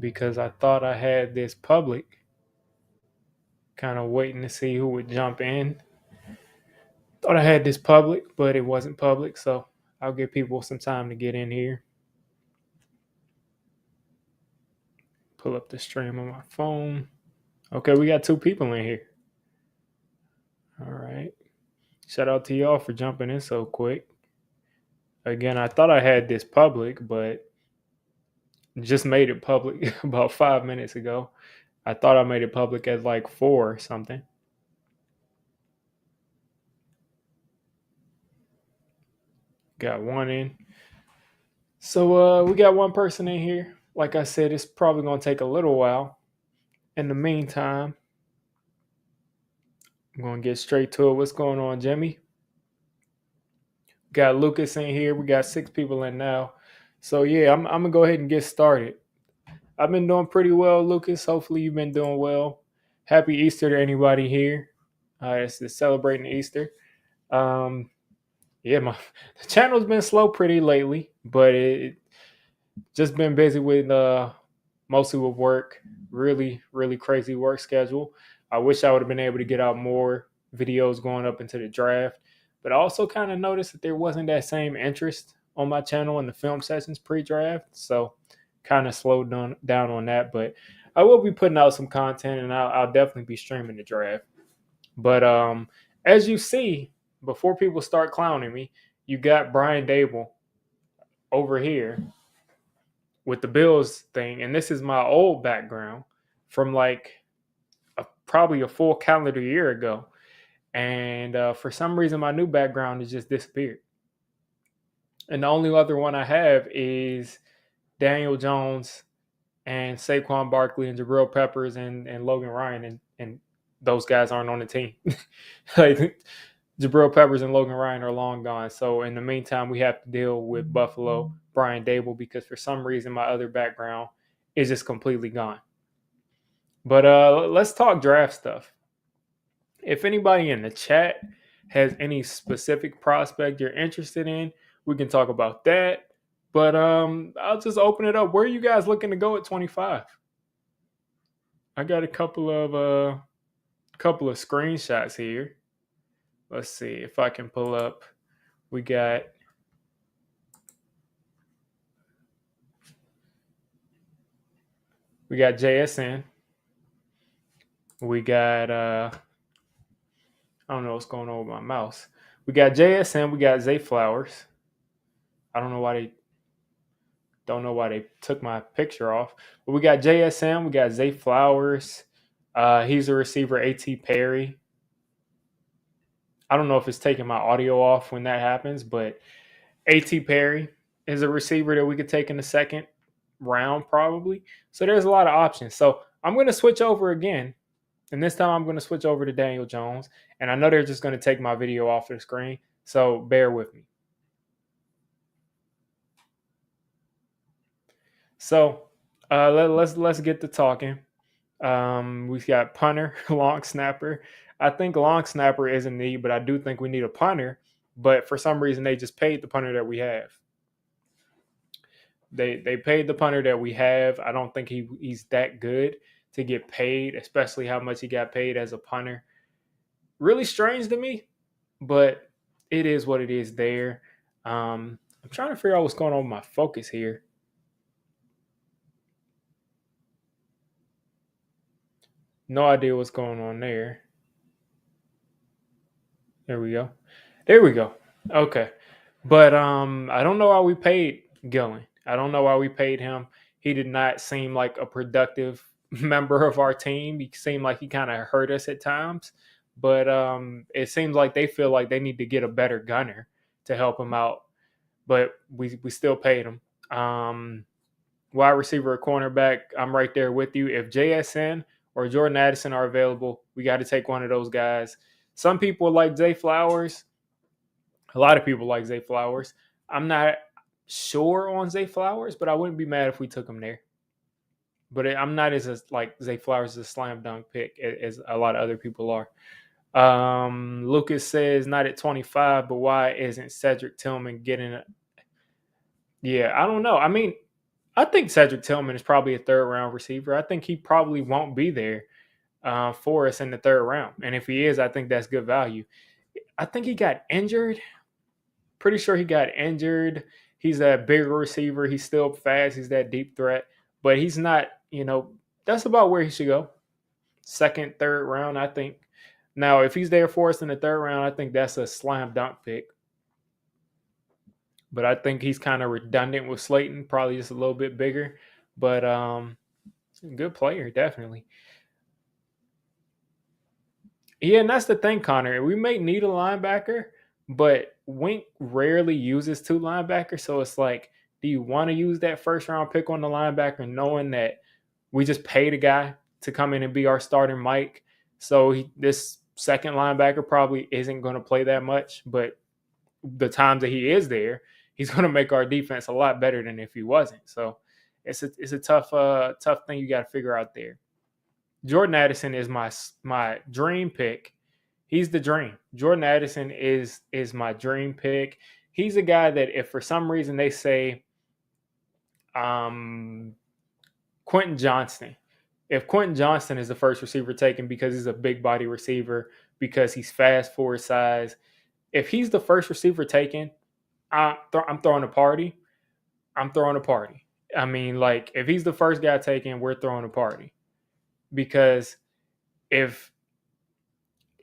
because I thought I had this public. Kind of waiting to see who would jump in. Thought I had this public, but it wasn't public, so I'll give people some time to get in here. Pull up the stream on my phone. Okay, we got two people in here. All right. Shout out to y'all for jumping in so quick. Again, I thought I had this public, but just made it public about 5 minutes ago. I thought I made it public at like 4 or something. Got one in. So we got one person in here. Like I said, it's probably gonna take a little while. In the meantime, I'm gonna get straight to it. What's going on, Jimmy? Got Lucas in here. We got 6 people in now. So yeah, I'm gonna go ahead and get started. I've been doing pretty well, Lucas. Hopefully you've been doing well. Happy Easter to anybody here. It's celebrating Easter. Um, yeah, my the channel's been slow pretty lately, but it just been busy with mostly with work. Really crazy work schedule. I wish I would have been able to get out more videos going up into the draft, but I also kind of noticed that there wasn't that same interest on my channel in the film sessions pre-draft, so kind of slowed down on that. But I will be putting out some content, and I'll definitely be streaming the draft. But as you see, before people start clowning me, you got Brian Dable over here with the Bills thing, and this is my old background from like probably a full calendar year ago. And for some reason, my new background has just disappeared. And the only other one I have is Daniel Jones and Saquon Barkley and Jabril Peppers and Logan Ryan, and those guys aren't on the team. Like Jabril Peppers and Logan Ryan are long gone. So in the meantime, we have to deal with Buffalo, Brian Dable, because for some reason my other background is just completely gone. But let's talk draft stuff. If anybody in the chat has any specific prospect you're interested in, we can talk about that. But I'll just open it up. Where are you guys looking to go at 25? I got a couple of screenshots here. Let's see if I can pull up. We got JSN. We got I don't know what's going on with my mouse. We got JSN. We got Zay Flowers. I don't know why they took my picture off. But we got JSN. We got Zay Flowers. He's a receiver. A.T. Perry. I don't know if it's taking my audio off when that happens, but A.T. Perry is a receiver that we could take in the second round probably. So there's a lot of options. So I'm going to switch over again. And this time I'm going to switch over to Daniel Jones. And I know they're just going to take my video off the screen. So bear with me. So let's get to talking. We've got punter, long snapper. I think long snapper is a need, but I do think we need a punter. But for some reason, they just paid the punter that we have. They paid the punter that we have. I don't think he's that good to get paid, especially how much he got paid as a punter. Really strange to me, but it is what it is there. I'm trying to figure out what's going on with my focus here. No idea what's going on there. There we go. There we go. Okay. But I don't know why we paid Gillen. I don't know why we paid him. He did not seem like a productive member of our team. He seemed like he kind of hurt us at times. But it seems like they feel like they need to get a better gunner to help him out. But we still paid him. Wide receiver or cornerback, I'm right there with you. If JSN or Jordan Addison are available, we got to take one of those guys. Some people like Zay Flowers. A lot of people like Zay Flowers. I'm not sure on Zay Flowers, but I wouldn't be mad if we took him there. But I'm not as like Zay Flowers is a slam dunk pick as a lot of other people are. Lucas says not at 25, but why isn't Cedric Tillman getting it? Yeah, I don't know. I mean, I think Cedric Tillman is probably a third round receiver. I think he probably won't be there for us in the third round. And if he is, I think that's good value. I think he got injured. Pretty sure he got injured. He's a bigger receiver. He's still fast. He's that deep threat, but he's not, that's about where he should go. Second, third round, I think. Now, if he's there for us in the third round, I think that's a slam dunk pick. But I think he's kind of redundant with Slayton, probably just a little bit bigger. But good player, definitely. Yeah, and that's the thing, Connor. We may need a linebacker, but Wink rarely uses two linebackers. So it's like, do you want to use that first round pick on the linebacker, knowing that we just paid a guy to come in and be our starting Mike? So this second linebacker probably isn't going to play that much, but the times that he is there, he's going to make our defense a lot better than if he wasn't. So it's a tough thing you got to figure out there. Jordan Addison is my dream pick. He's the dream. Jordan Addison is my dream pick. He's a guy that if for some reason they say Quentin Johnston, if Quentin Johnston is the first receiver taken because he's a big body receiver, because he's fast for his size, if he's the first receiver taken, I'm throwing a party. I'm throwing a party. I mean, like, if he's the first guy taken, we're throwing a party. Because if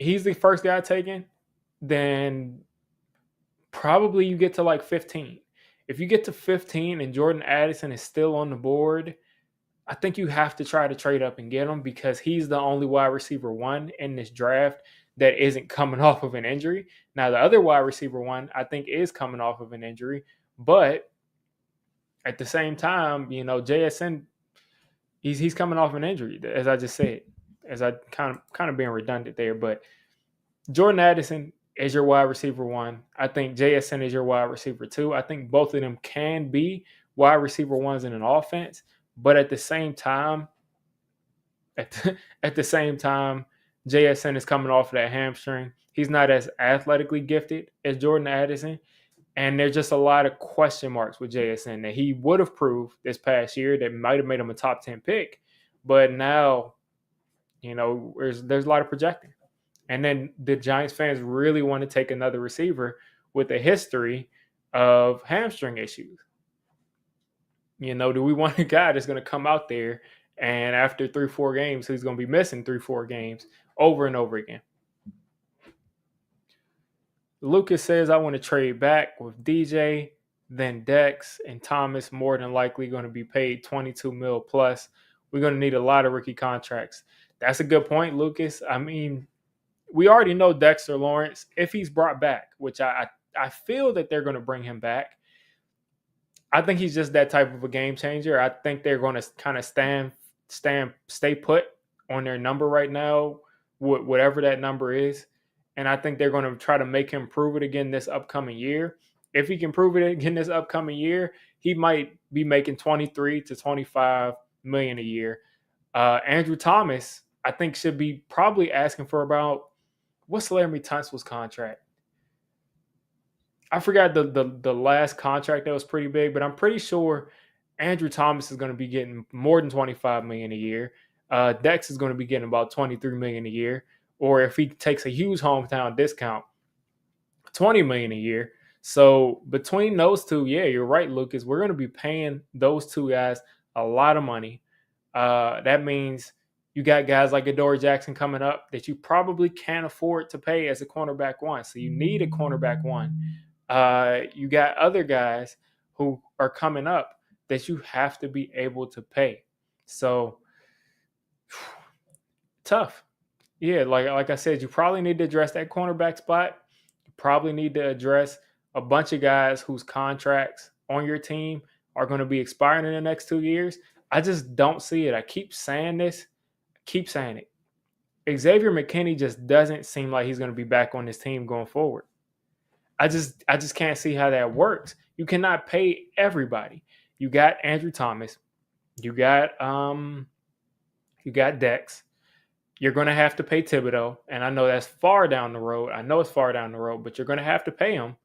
he's the first guy taken, then probably you get to like 15. If you get to 15 and Jordan Addison is still on the board, I think you have to try to trade up and get him because he's the only wide receiver one in this draft that isn't coming off of an injury. Now, the other wide receiver one, I think, is coming off of an injury. But at the same time, JSN, he's coming off an injury, as I just said, as I kind of being redundant there. But Jordan Addison is your wide receiver one. I think JSN is your wide receiver two. I think both of them can be wide receiver ones in an offense, but at the same time, JSN is coming off of that hamstring. He's not as athletically gifted as Jordan Addison. And there's just a lot of question marks with JSN that he would have proved this past year that might have made him a top 10 pick. But now, there's a lot of projecting. And then the Giants fans really want to take another receiver with a history of hamstring issues. Do we want a guy that's going to come out there and after 3-4 games, he's going to be missing 3-4 games over and over again? Lucas says, I want to trade back with DJ, then Dex and Thomas, more than likely going to be paid 22 mil plus. We're going to need a lot of rookie contracts. That's a good point, Lucas. I mean, we already know Dexter Lawrence, if he's brought back, which I feel that they're going to bring him back. I think he's just that type of a game changer. I think they're going to kind of stay put on their number right now, whatever that number is. And I think they're going to try to make him prove it again this upcoming year. If he can prove it again this upcoming year, he might be making 23 to 25 million a year. Andrew Thomas, I think, should be probably asking for about, what's Laramie Tunsil's contract? I forgot the last contract that was pretty big, but I'm pretty sure Andrew Thomas is going to be getting more than 25 million a year. Dex is going to be getting about 23 million a year. Or if he takes a huge hometown discount, 20 million a year. So between those two, yeah, you're right, Lucas. We're going to be paying those two guys a lot of money. That means you got guys like Adoree Jackson coming up that you probably can't afford to pay as a cornerback one. So you need a cornerback one. You got other guys who are coming up that you have to be able to pay. So tough. Yeah, like I said, you probably need to address that cornerback spot. You probably need to address a bunch of guys whose contracts on your team are going to be expiring in the next 2 years. I just don't see it. I keep saying this. Keep saying it. Xavier McKinney just doesn't seem like he's going to be back on this team going forward. I just can't see how that works. You cannot pay everybody. You got Andrew Thomas. You got Dex. You're going to have to pay Thibodeaux, and I know that's far down the road. But you're going to have to pay him.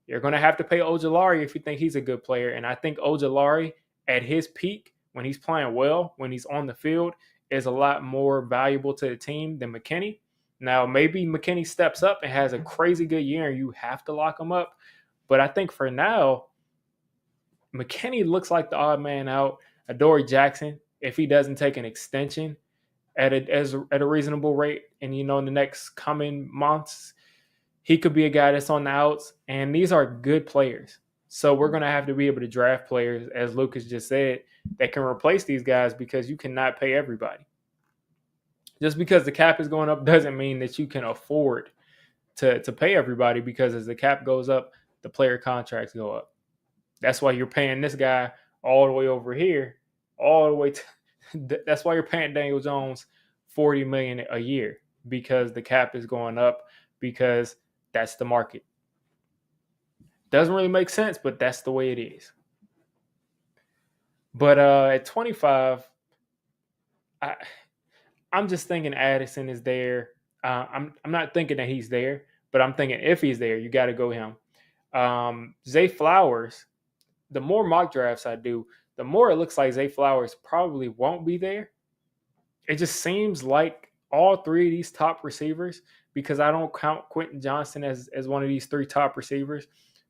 You're going to have to pay Ojulari if you think he's a good player, and I think Ojulari at his peak, when he's playing well, when he's on the field, is a lot more valuable to the team than McKinney. Now, maybe McKinney steps up and has a crazy good year and you have to lock him up. But I think for now, McKinney looks like the odd man out. Adoree Jackson, if he doesn't take an extension at a reasonable rate, and in the next coming months, he could be a guy that's on the outs. And these are good players, so we're going to have to be able to draft players, as Lucas just said, that can replace these guys, because you cannot pay everybody. Just because the cap is going up doesn't mean that you can afford to pay everybody, because as the cap goes up, the player contracts go up. That's why you're paying this guy all the way over here, all the way to. That's why you're paying Daniel Jones $40 million a year, because the cap is going up, because that's the market. Doesn't really make sense, but that's the way it is. But at 25, I'm just thinking Addison is there. I'm not thinking that he's there, but I'm thinking if he's there, you got to go him. Zay Flowers. The more mock drafts I do, the more it looks like Zay Flowers probably won't be there. It just seems like all three of these top receivers, because I don't count Quentin Johnston as one of these three top receivers,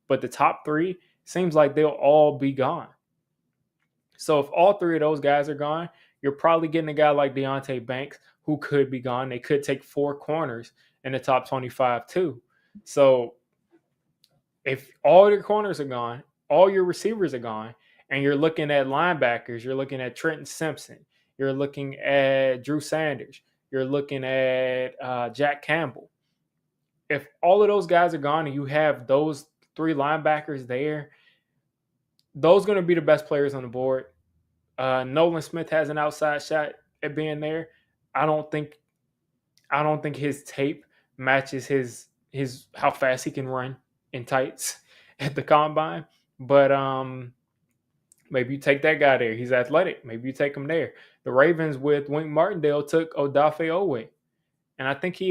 but the top three seems like they'll all be gone. So if all three of those guys are gone, you're probably getting a guy like Deonte Banks, who could be gone. They could take 4 corners in the top 25 too. So if all your corners are gone, all your receivers are gone, and you're looking at linebackers, you're looking at Trenton Simpson, you're looking at Drew Sanders, you're looking at Jack Campbell. If all of those guys are gone and you have those 3 linebackers there, those are going to be the best players on the board. Nolan Smith has an outside shot at being there. I don't think his tape matches his how fast he can run in tights at the combine. But maybe you take that guy there. He's athletic. Maybe you take him there. The Ravens with Wink Martindale took Odafe Oweh, and I think he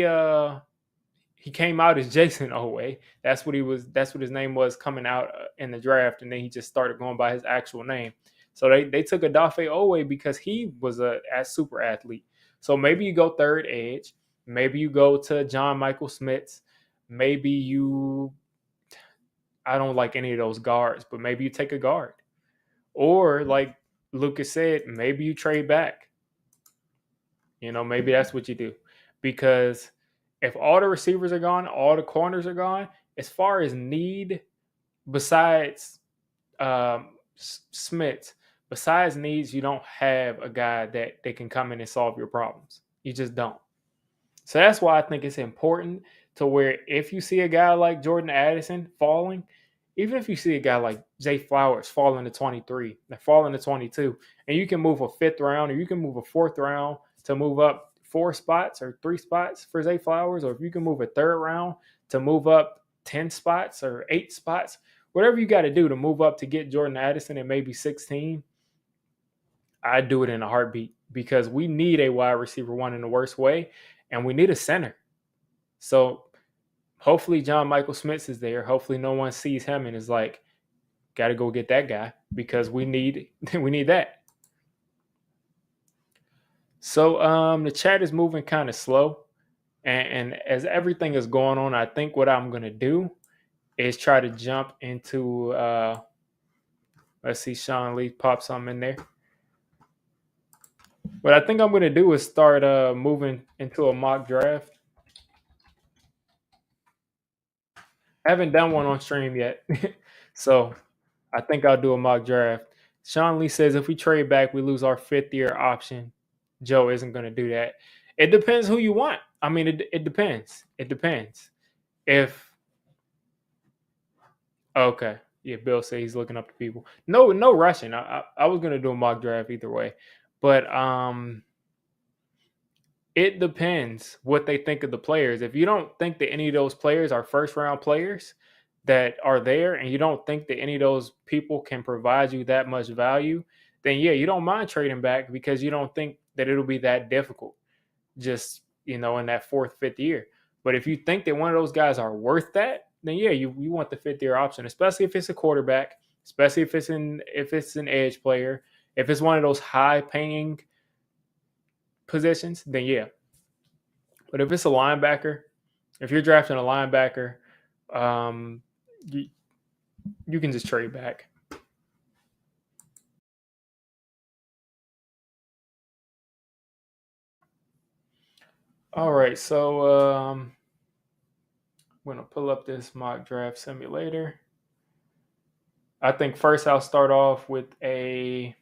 came out as Jason Oweh. That's what he was. That's what his name was coming out in the draft, and then he just started going by his actual name. So they took Odafe Oweh because he was a super athlete. So maybe you go third edge. Maybe you go to John Michael Schmitz. Maybe you. I don't like any of those guards, but maybe you take a guard. Or like Lucas said, maybe you trade back. Maybe that's what you do. Because if all the receivers are gone, all the corners are gone, as far as need, besides Smith, besides needs, you don't have a guy that can come in and solve your problems. You just don't. So that's why I think it's important to where if you see a guy like Jordan Addison falling, even if you see a guy like Zay Flowers falling to 23, falling to 22, and you can move a 5th round or you can move a 4th round to move up 4 spots or 3 spots for Zay Flowers, or if you can move a 3rd round to move up 10 spots or 8 spots, whatever you got to do to move up to get Jordan Addison at maybe 16, I'd do it in a heartbeat, because we need a wide receiver 1 in the worst way, and we need a center. So hopefully John Michael Schmitz is there. Hopefully no one sees him and is like, got to go get that guy, because we need that. So the chat is moving kind of slow. And as everything is going on, I think what I'm going to do is try to jump into, let's see, Sean Lee pop something in there. What I think I'm going to do is start moving into a mock draft. I haven't done one on stream yet. So I think I'll do a mock draft. Sean Lee says if we trade back, we lose our 5th year option. Joe isn't going to do that. It depends who you want. I mean, it depends. It depends. Okay. Yeah, Bill says he's looking up to people. No rushing. I was going to do a mock draft either way. But it depends what they think of the players. If you don't think that any of those players are 1st round players that are there, and you don't think that any of those people can provide you that much value, then yeah, you don't mind trading back, because you don't think that it'll be that difficult just, in that 4th, 5th year. But if you think that one of those guys are worth that, then yeah, you want the 5th year option, especially if it's a quarterback, especially if it's an edge player. If it's one of those high paying positions, then yeah. But if it's a linebacker, if you're drafting a linebacker, um, you, you can just trade back. All right, so I'm gonna pull up this mock draft simulator. I think first I'll start off with a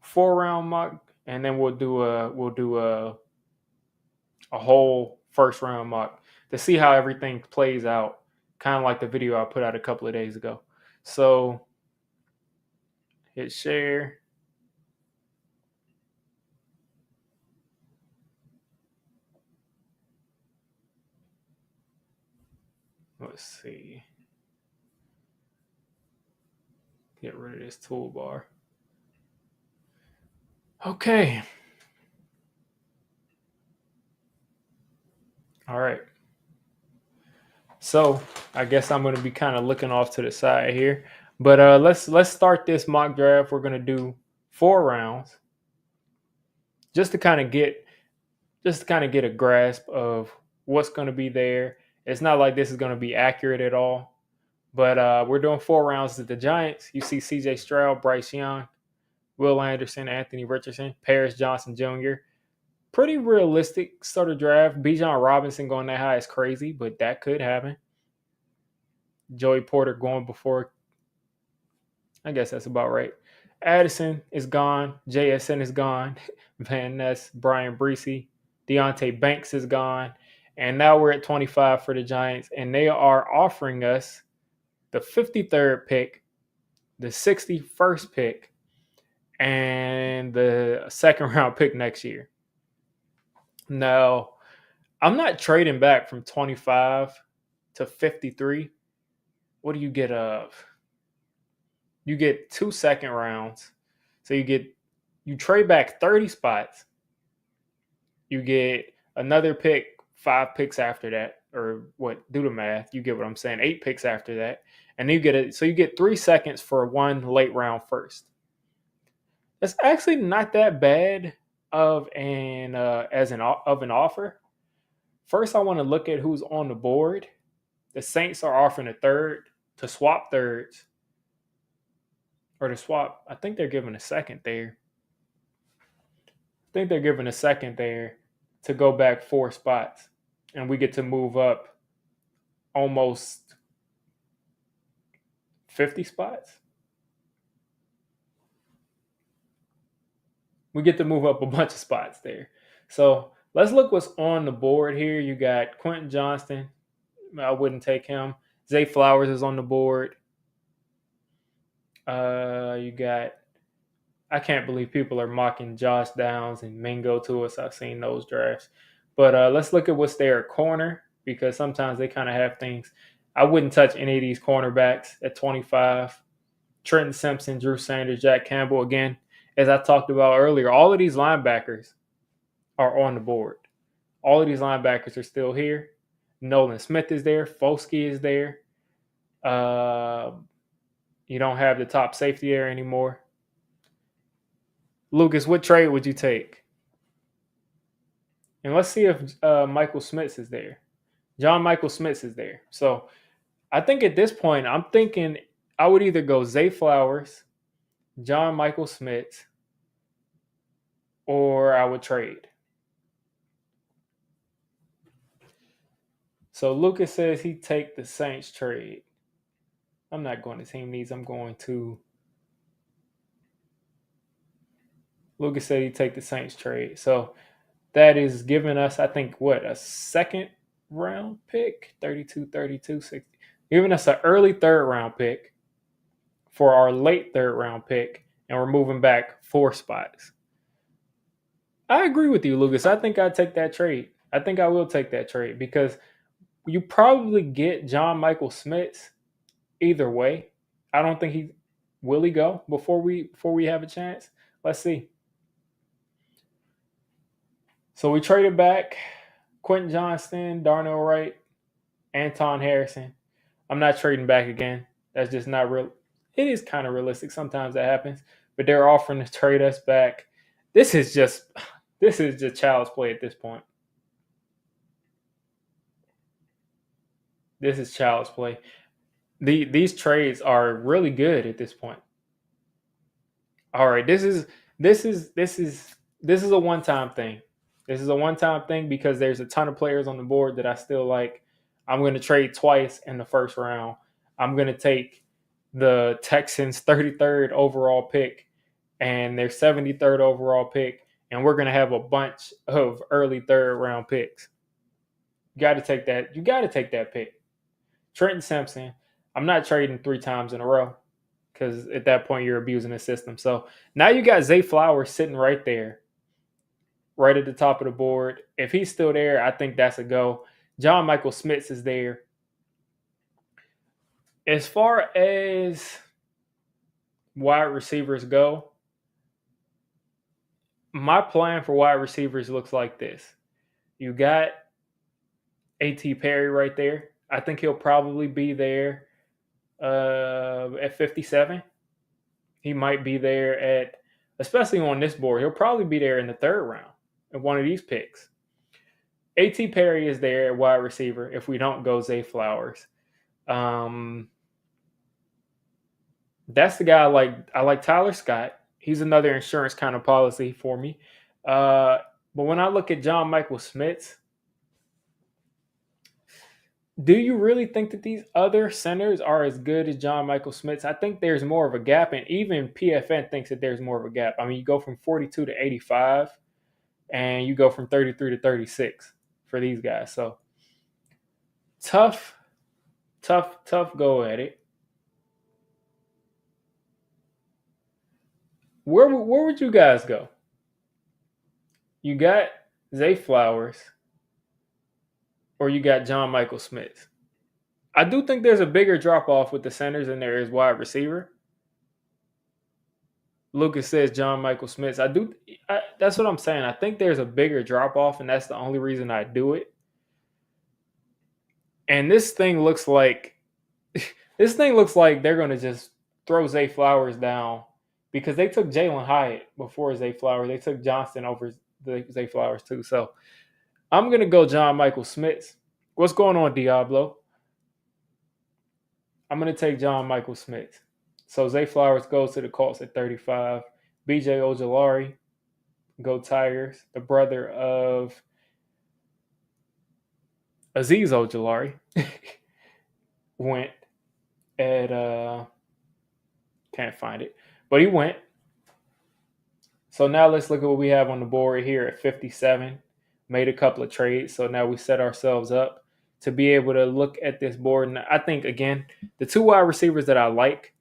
4 round mock, and then we'll do a whole first round mock to see how everything plays out, kind of like the video I put out a couple of days ago. So hit share. Let's see. Get rid of this toolbar. Okay. All right. So I guess I'm going to be kind of looking off to the side here, but let's start this mock draft. We're going to do 4 rounds just to kind of get a grasp of what's going to be there. It's not like this is going to be accurate at all, but we're doing 4 rounds at the Giants. You see C.J. Stroud, Bryce Young, Will Anderson, Anthony Richardson, Paris Johnson Jr. Pretty realistic sort of draft. Bijan Robinson going that high is crazy, but that could happen. Joey Porter going before. I guess that's about right. Addison is gone. JSN is gone. Van Ness, Brian Breesy, Deontay Banks is gone. And now we're at 25 for the Giants, and they are offering us the 53rd pick, the 61st pick, and the second round pick next year. Now, I'm not trading back from 25 to 53. What do you get of? You get 2 second rounds. So you trade back 30 spots. You get another pick, 5 picks after that, or what? Do the math. You get what I'm saying. 8 picks after that, and you get it. So you get 3 seconds for one late round first. It's actually not that bad of an offer. First, I want to look at who's on the board. The Saints are offering a third to swap thirds, or to swap. I think they're giving a second there. I think they're giving a second there to go back 4 spots, and we get to move up almost 50 spots. We get to move up a bunch of spots there. So let's look what's on the board here. You got Quentin Johnston. I wouldn't take him. Zay Flowers is on the board. You got. I can't believe people are mocking Josh Downs and Mingo to us. I've seen those drafts. But let's look at what's there at corner, because sometimes they kind of have things. I wouldn't touch any of these cornerbacks at 25. Trenton Simpson, Drew Sanders, Jack Campbell. Again, as I talked about earlier, all of these linebackers are on the board. All of these linebackers are still here. Nolan Smith is there. Foskey is there. You don't have the top safety there anymore. Lucas, what trade would you take? And let's see if Michael Smith is there. John Michael Smith is there. So I think at this point, I'm thinking I would either go Zay Flowers, John Michael Smith, or I would trade. So Lucas says he'd take the Saints trade. I'm not going to team needs. I'm going to. Lucas said he'd take the Saints trade. So that is giving us, I think, what, a second round pick? 32, 32, 60. Giving us an early third round pick for our late third round pick, and we're moving back 4 spots. I agree with you, Lucas. I think I'd take that trade. I think I will take that trade because you probably get John Michael Smith either way. I don't think he will he go before we have a chance. Let's see. So we traded back Quentin Johnston, Darnell Wright, Anton Harrison. I'm not trading back again. That's just not real. it is kind of realistic. Sometimes that happens, but they're offering to trade us back. This is just this is just child's play at this point. This is child's play. These trades are really good at this point. All right, this is a one time thing. This is a one time thing because there's a ton of players on the board that I still like. I'm going to trade twice in the first round. I'm going to take the Texans' 33rd overall pick and their 73rd overall pick, and we're going to have a bunch of early third round picks. You got to take that. You got to take that pick. Trenton Simpson. I'm not trading 3 times in a row because at that point you're abusing the system. So now you got Zay Flowers sitting right there, right at the top of the board. If he's still there, I think that's a go. John Michael Smith is there. As far as wide receivers go, my plan for wide receivers looks like this. You got A.T. Perry right there. I think he'll probably be there at 57. He might be there at, especially on this board, he'll probably be there in the third round in one of these picks. A.T. Perry is there at wide receiver if we don't go Zay Flowers. That's the guy I like. I like Tyler Scott. He's another insurance kind of policy for me. But when I look at John Michael Smith, do you really think that these other centers are as good as John Michael Smith's? I think there's more of a gap, and even PFN thinks that there's more of a gap. I mean, you go from 42 to 85, and you go from 33 to 36 for these guys. So tough go at it. Where would you guys go? You got Zay Flowers, or you got John Michael Smith. I do think there's a bigger drop off with the centers than there is wide receiver. Lucas says John Michael Smith. That's what I'm saying. I think there's a bigger drop off, and that's the only reason I do it. And this thing looks like they're gonna just throw Zay Flowers down because they took Jalen Hyatt before Zay Flowers. They took Johnston over Zay Flowers too. So I'm gonna go John Michael Smith. What's going on, Diablo? I'm gonna take John Michael Smith. So Zay Flowers goes to the Colts at 35. BJ Ojolari, go Tigers. The brother of Azeez Ojolari went at can't find it, but he went. So now let's look at what we have on the board here at 57. Made a couple of trades, so now we set ourselves up to be able to look at this board. And I think again, the two wide receivers that I like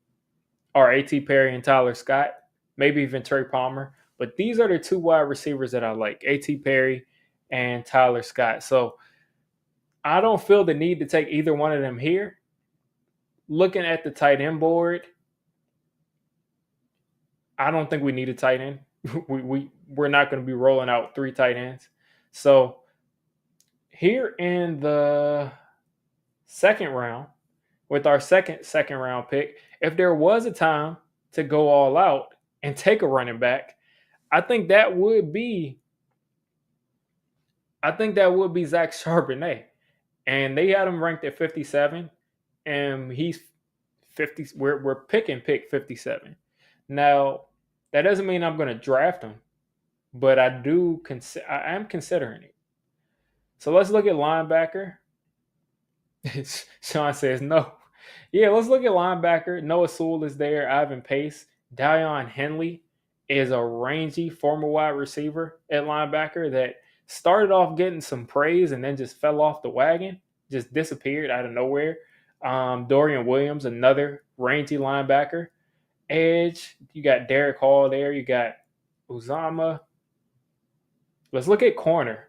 are A.T. Perry and Tyler Scott, maybe even Trey Palmer. But these are the two wide receivers that I like, A.T. Perry and Tyler Scott. So I don't feel the need to take either one of them here. Looking at the tight end board, I don't think we need a tight end. We're not going to be rolling out 3 tight ends. So here in the second round, with our second round pick, if there was a time to go all out and take a running back, I think that would be Zach Charbonnet. And they had him ranked at 57, and he's 50. We're picking pick 57. Now, that doesn't mean I'm going to draft him, but I am considering it. So let's look at linebacker. Sean says no. Yeah, let's look at linebacker. Noah Sewell is there. Ivan Pace. Daiyan Henley is a rangy former wide receiver at linebacker that started off getting some praise and then just fell off the wagon, just disappeared out of nowhere. Dorian Williams, another rangy linebacker. Edge, you got Derek Hall there. You got Uzama. Let's look at corner.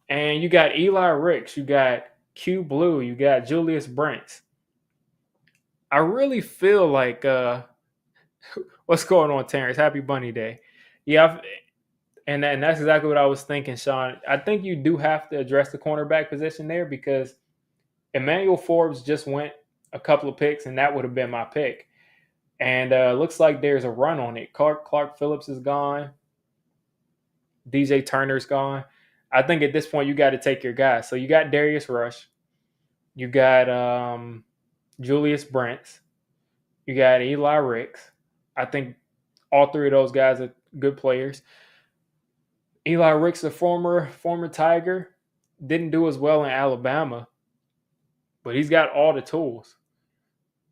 And you got Eli Ricks. You got Q Blue. You got Julius Brents. I really feel like what's going on, Terrence? Happy Bunny Day. Yeah, and that's exactly what I was thinking, Sean. I think you do have to address the cornerback position there because Emmanuel Forbes just went a couple of picks, and that would have been my pick. And looks like there's a run on it. Clark Phillips is gone. DJ Turner's gone. I think at this point you got to take your guys. So you got Darius Rush, you got Julius Brents, you got Eli Ricks. I think all three of those guys are good players. Eli Ricks, a former Tiger, didn't do as well in Alabama, but he's got all the tools.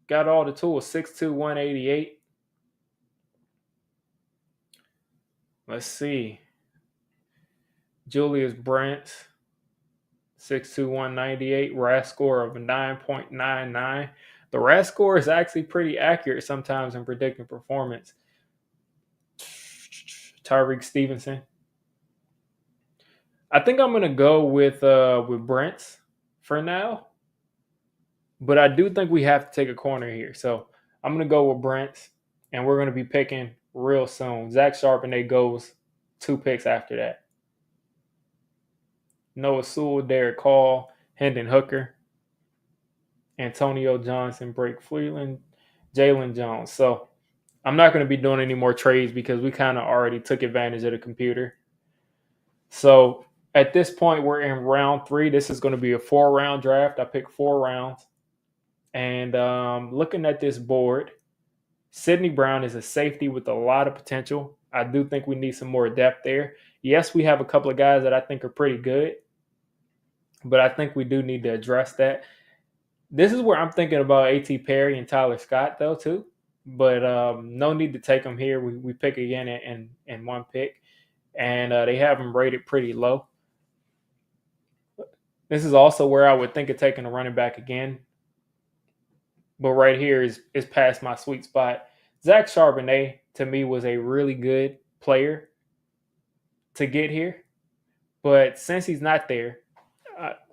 Got all the tools. 6'2", 188. Let's see. Julius Brents, 6'2", 198. RAS score of 9.99. The RAS score is actually pretty accurate sometimes in predicting performance. Tyreek Stevenson. I think I'm gonna go with Brents for now, but I do think we have to take a corner here. So I'm gonna go with Brents, and we're gonna be picking real soon. Zach Charbonnet goes 2 picks after that. Noah Sewell, Derek Hall, Hendon Hooker, Antonio Johnson, Blake Freeland, Jalen Jones. So I'm not going to be doing any more trades because we kind of already took advantage of the computer. So at this point, we're in round 3. This is going to be a 4-round draft. I picked 4 rounds. And looking at this board, Sidney Brown is a safety with a lot of potential. I do think we need some more depth there. Yes, we have a couple of guys that I think are pretty good, but I think we do need to address that. This is where I'm thinking about A.T. Perry and Tyler Scott, though, too. But no need to take them here. We pick again in one pick, and they have them rated pretty low. This is also where I would think of taking a running back again. But right here is past my sweet spot. Zach Charbonnet, to me, was a really good player to get here. But since he's not there,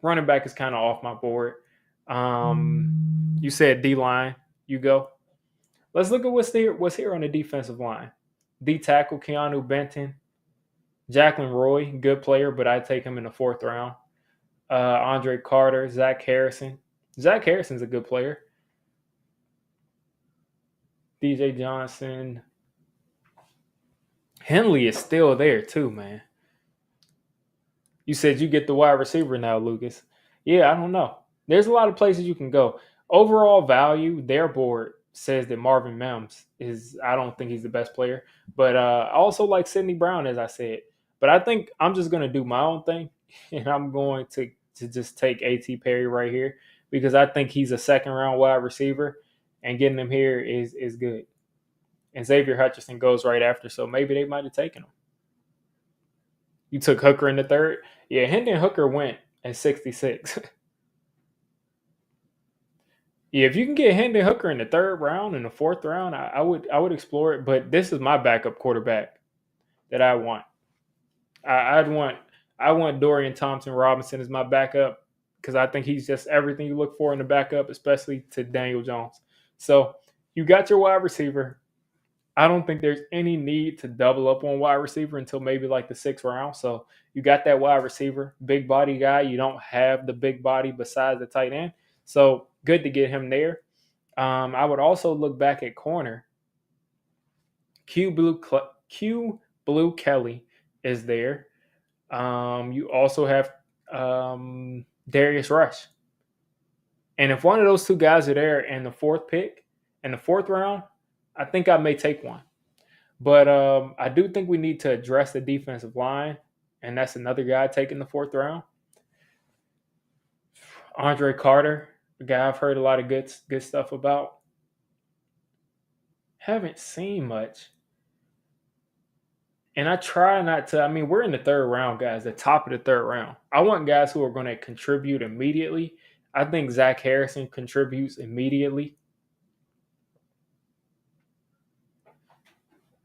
running back is kind of off my board. You said D-line. You go. Let's look at what's here on the defensive line. D tackle, Keanu Benton. Jacqueline Roy, good player, but I'd take him in the 4th round. Andre Carter, Zach Harrison. Zach Harrison's a good player. DJ Johnson. Henley is still there too, man. You said you get the wide receiver now, Lucas. Yeah, I don't know. There's a lot of places you can go. Overall value, their board says that Marvin Mims is, I don't think he's the best player. But I also like Sidney Brown, as I said. But I think I'm just going to do my own thing, and I'm going to just take A.T. Perry right here because I think he's a 2nd-round wide receiver, and getting him here is good. And Xavier Hutchinson goes right after, so maybe they might have taken him. You took Hooker in the 3rd? Yeah, Hendon Hooker went at 66. Yeah, if you can get Hendon Hooker in the 3rd round and the 4th round, I would explore it. But this is my backup quarterback that I want. I want Dorian Thompson Robinson as my backup because I think he's just everything you look for in the backup, especially to Daniel Jones. So you got your wide receiver. I don't think there's any need to double up on wide receiver until maybe like the 6th round. So you got that wide receiver, big body guy. You don't have the big body besides the tight end. So good to get him there. I would also look back at corner. Q Blue Kelly is there. You also have Darius Rush. And if one of those 2 guys are there in the 4th pick, in the 4th round, I think I may take one. But I do think we need to address the defensive line, and that's another guy taking the 4th round. Andre Carter, a guy I've heard a lot of good stuff about. Haven't seen much. And I try not to. I mean, we're in the 3rd round, guys, the top of the 3rd round. I want guys who are going to contribute immediately. I think Zach Harrison contributes immediately.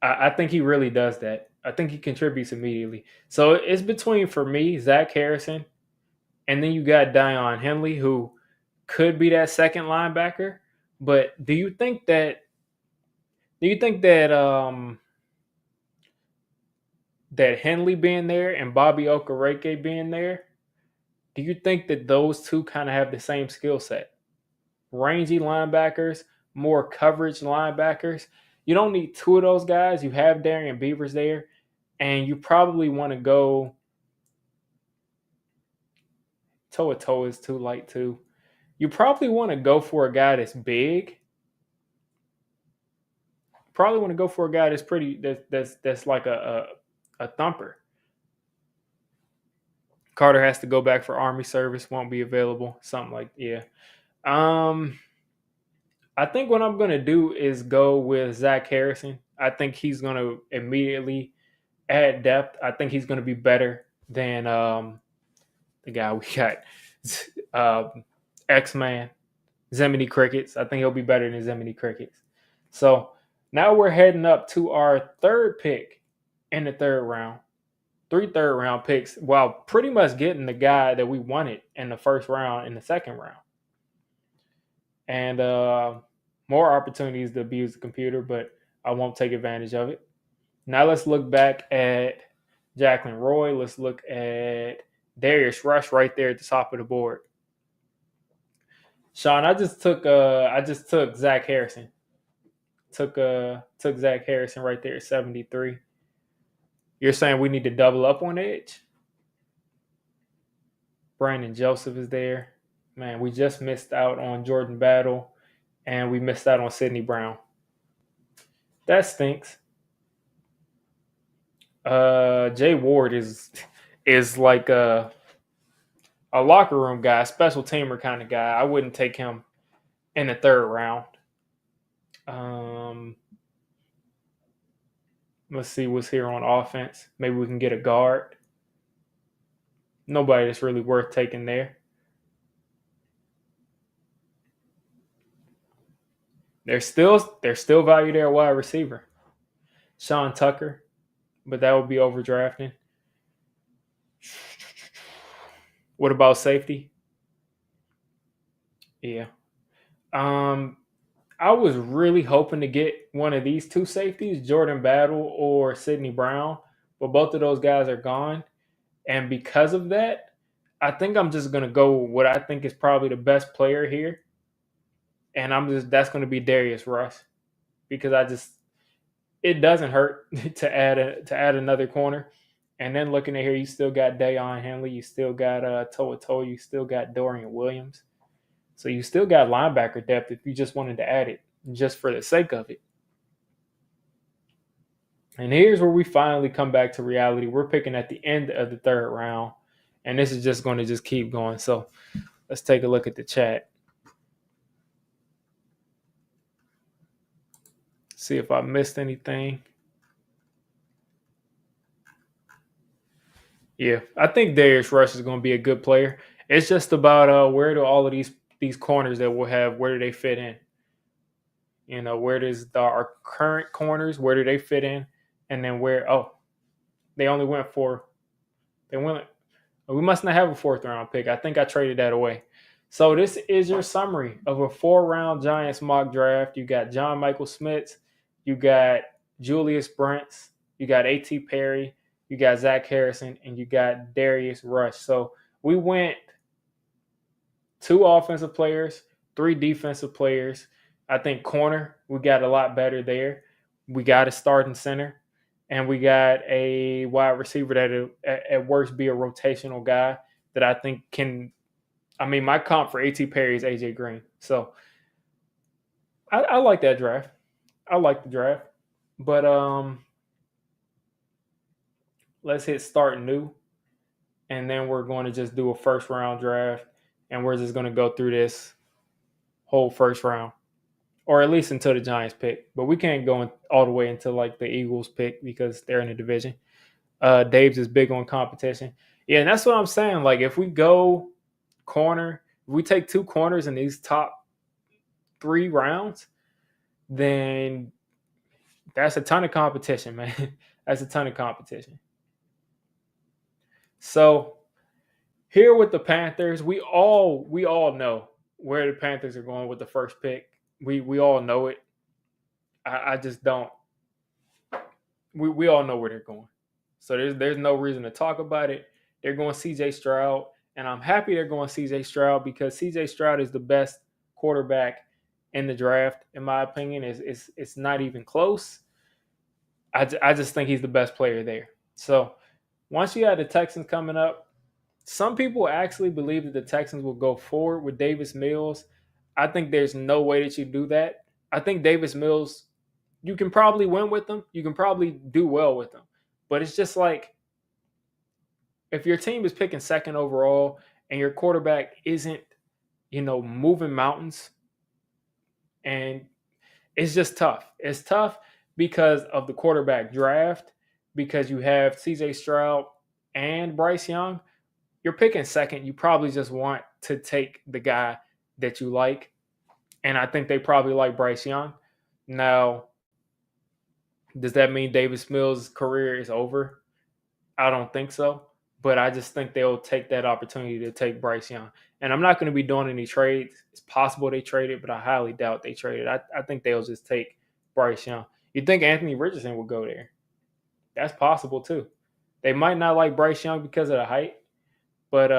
I think he really does that. I think he contributes immediately. So it's between, for me, Zach Harrison, and then you got Dion Henley, who could be that 2nd linebacker. But do you think that that Henley being there and Bobby Okereke being there, do you think that those 2 kind of have the same skill set? Rangy linebackers, more coverage linebackers. You don't need two of those guys. You have Darian Beavers there, and you probably want to go toe to toe is too light too. You probably want to go for a guy that's big. Probably want to go for a guy that's pretty that's like a thumper. Carter has to go back for Army service, won't be available. Something like yeah. Um, I think what I'm gonna do is go with Zach Harrison. I think he's gonna immediately add depth. I think he's gonna be better than the guy we got, X Man, Zemini Crickets. I think he'll be better than Zemini Crickets. So now we're heading up to our third pick in the third round. 3 third round picks while pretty much getting the guy that we wanted in the first round in the second round. And more opportunities to abuse the computer, but I won't take advantage of it. Now let's look back at Jacqueline Roy. Let's look at Darius Rush right there at the top of the board. Sean, I just took Zach Harrison. Took Zach Harrison right there at 73. You're saying we need to double up on edge? Brandon Joseph is there. Man, we just missed out on Jordan Battle, and we missed out on Sidney Brown. That stinks. Jay Ward is like a locker room guy, special teamer kind of guy. I wouldn't take him in the third round. Let's see what's here on offense. Maybe we can get a guard. Nobody that's really worth taking there. There's still value there at wide receiver. Sean Tucker, but that would be overdrafting. What about safety? Yeah. I was really hoping to get one of these two safeties, Jordan Battle or Sidney Brown, but both of those guys are gone. And because of that, I think I'm just gonna go with what I think is probably the best player here. And that's gonna be Darius Rush. Because it doesn't hurt to add another corner. And then looking at here, you still got Dayon Henley, you still got Toa, you still got Dorian Williams. So you still got linebacker depth if you just wanted to add it just for the sake of it. And here's where we finally come back to reality. We're picking at the end of the third round, and this is just going to just keep going. So let's take a look at the chat. See if I missed anything. Yeah, I think Darius Rush is going to be a good player. It's just about where do all of these corners that we'll have, where do they fit in? You know, where does our current corners, where do they fit in? And then they only went for, we must not have a fourth round pick. I think I traded that away. So this is your summary of a 4-round Giants mock draft. You got John Michael Schmitz, you got Julius Brents, you got A.T. Perry, you got Zach Harrison, and you got Darius Rush. So we went 2 offensive players, 3 defensive players. I think corner, we got a lot better there. We got a starting center, and we got a wide receiver that at worst be a rotational guy that I think can. I mean, my comp for A.T. Perry is A.J. Green. So I like that draft. I like the draft. But let's hit start new. And then we're going to just do a first round draft. And we're just going to go through this whole first round. Or at least until the Giants pick. But we can't go all the way until like the Eagles pick because they're in the division. Dave's is big on competition. Yeah, and that's what I'm saying. Like if we go corner, if we take 2 corners in these top 3 rounds, then that's a ton of competition, man. That's a ton of competition. So here with the Panthers, we all know where the Panthers are going with the first pick. We all know it. I just don't. We all know where they're going. So there's no reason to talk about it. They're going CJ Stroud, and I'm happy they're going CJ Stroud because CJ Stroud is the best quarterback in the draft, in my opinion. It's not even close. I just think he's the best player there. So once you have the Texans coming up, some people actually believe that the Texans will go forward with Davis Mills. I think there's no way that you do that. I think Davis Mills, you can probably win with them. You can probably do well with them. But it's just like if your team is picking second overall and your quarterback isn't, moving mountains, and it's just tough. It's tough because of the quarterback draft, because you have CJ Stroud and Bryce Young. You're picking second. You probably just want to take the guy that you like. And I think they probably like Bryce Young. Now, does that mean Davis Mills' career is over? I don't think so. But I just think they'll take that opportunity to take Bryce Young. And I'm not going to be doing any trades. It's possible they traded, but I highly doubt they traded. I think they'll just take Bryce Young. You think Anthony Richardson will go there? That's possible too. They might not like Bryce Young because of the height, but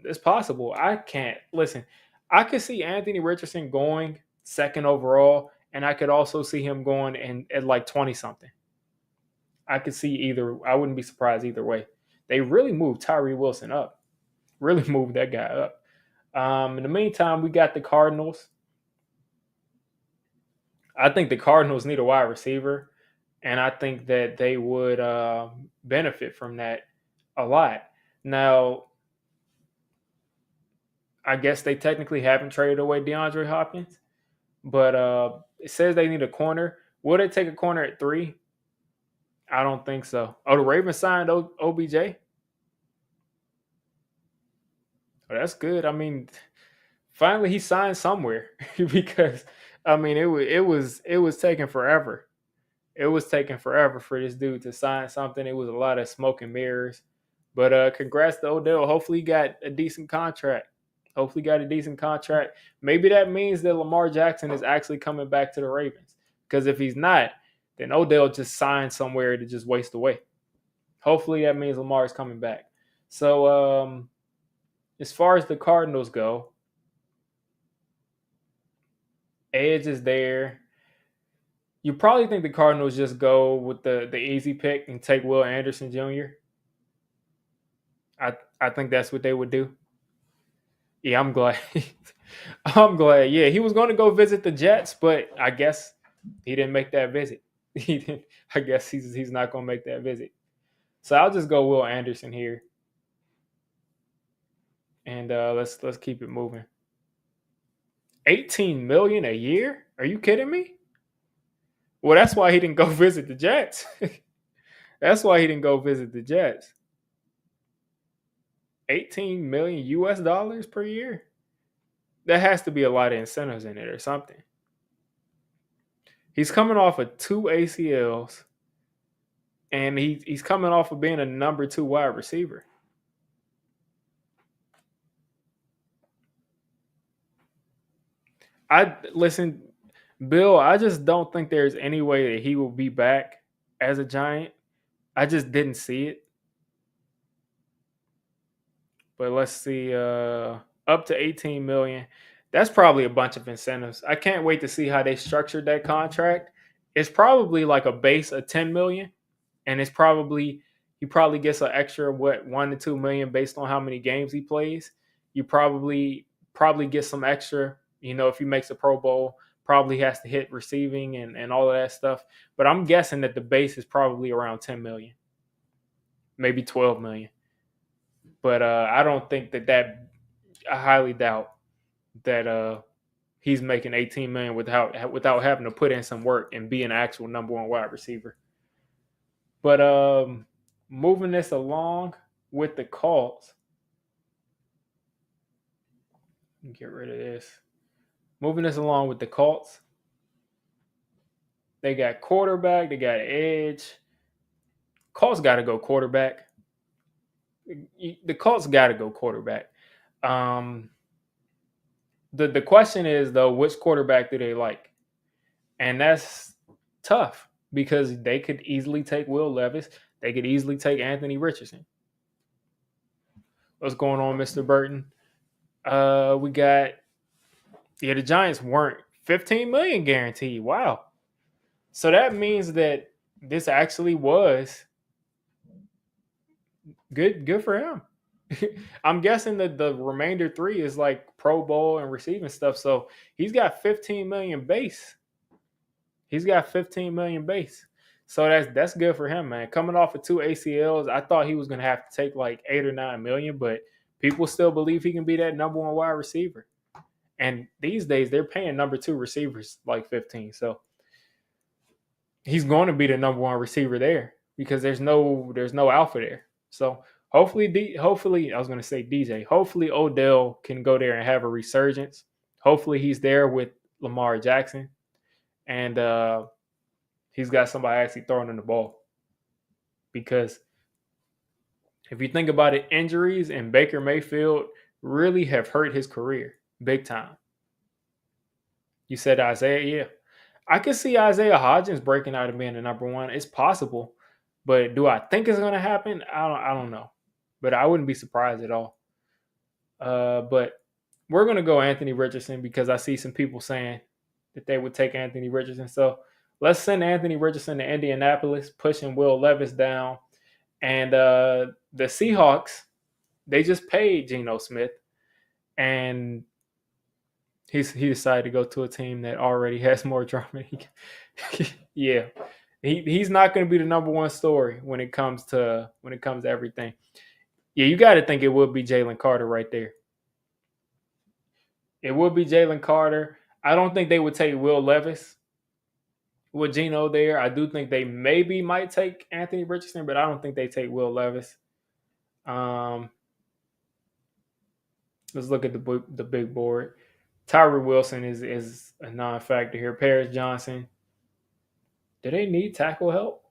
it's possible. I can't listen. I could see Anthony Richardson going second overall, and I could also see him going at like 20 something. I could see either. I wouldn't be surprised either way. They really moved Tyree Wilson up. Really moved that guy up. In the meantime, we got the Cardinals. I think the Cardinals need a wide receiver, and I think that they would benefit from that a lot. Now, I guess they technically haven't traded away DeAndre Hopkins, but it says they need a corner. Will they take a corner at 3? I don't think so. Oh, the Ravens signed OBJ. Oh, that's good. I mean, finally he signed somewhere because I mean it was taking forever. It was taking forever for this dude to sign something. It was a lot of smoke and mirrors. But congrats to Odell. Hopefully he got a decent contract. Hopefully got a decent contract. Maybe that means that Lamar Jackson is actually coming back to the Ravens. Because if he's not, then Odell just signed somewhere to just waste away. Hopefully that means Lamar is coming back. So as far as the Cardinals go, Edge is there. You probably think the Cardinals just go with the easy pick and take Will Anderson Jr. I think that's what they would do. Yeah, I'm glad. I'm glad. Yeah, he was going to go visit the Jets, but I guess he didn't make that visit. He didn't. I guess he's not going to make that visit. So I'll just go Will Anderson here, and let's keep it moving. 18 million a year? Are you kidding me? Well, that's why he didn't go visit the Jets. That's why he didn't go visit the Jets. 18 million US dollars per year? There has to be a lot of incentives in it or something. He's coming off of 2 ACLs, and he's coming off of being a number 2 wide receiver. I listen, Bill, I just don't think there's any way that he will be back as a Giant. I just didn't see it. But let's see, up to 18 million. That's probably a bunch of incentives. I can't wait to see how they structured that contract. It's probably like a base of 10 million, and it's probably he probably gets an extra 1 to 2 million based on how many games he plays. You probably get some extra. If he makes a Pro Bowl, probably has to hit receiving and all of that stuff. But I'm guessing that the base is probably around 10 million, maybe 12 million. But I don't think that I highly doubt that he's making 18 million without having to put in some work and be an actual number 1 wide receiver. But moving this along with the Colts, get rid of this. Moving this along with the Colts, they got quarterback, they got edge. Colts got to go quarterback. The Colts got to go quarterback. The question is though, which quarterback do they like? And that's tough because they could easily take Will Levis. They could easily take Anthony Richardson. What's going on, Mr. Burton? We got the Giants weren't 15 million guaranteed. Wow. So that means that this actually was good for him. I'm guessing that the remainder three is like Pro Bowl and receiving stuff. So he's got 15 million base. He's got 15 million base. So that's good for him, man. Coming off of two ACLs, I thought he was gonna have to take like 8 or 9 million, but people still believe he can be that number one wide receiver. And these days they're paying number two receivers like 15. So he's going to be the number one receiver there because there's no alpha there. So hopefully I was going to say DJ. Hopefully Odell can go there and have a resurgence. Hopefully he's there with Lamar Jackson, and he's got somebody actually throwing in the ball. Because if you think about it, injuries and Baker Mayfield really have hurt his career big time. You said Isaiah, yeah. I could see Isaiah Hodgins breaking out and being the number one. It's possible, but do I think it's going to happen? I don't know, but I wouldn't be surprised at all. But we're going to go Anthony Richardson because I see some people saying that they would take Anthony Richardson. So let's send Anthony Richardson to Indianapolis, pushing Will Levis down. And the Seahawks, they just paid Geno Smith, and he decided to go to a team that already has more drama. Yeah, he's not going to be the number one story when it comes to everything. Yeah, you got to think it would be Jalen Carter right there. It would be Jalen Carter. I don't think they would take Will Levis with Geno there. I do think they maybe might take Anthony Richardson, but I don't think they take Will Levis. Um, let's look at the big board. Tyree Wilson is a non-factor here. Paris Johnson. Do they need tackle help?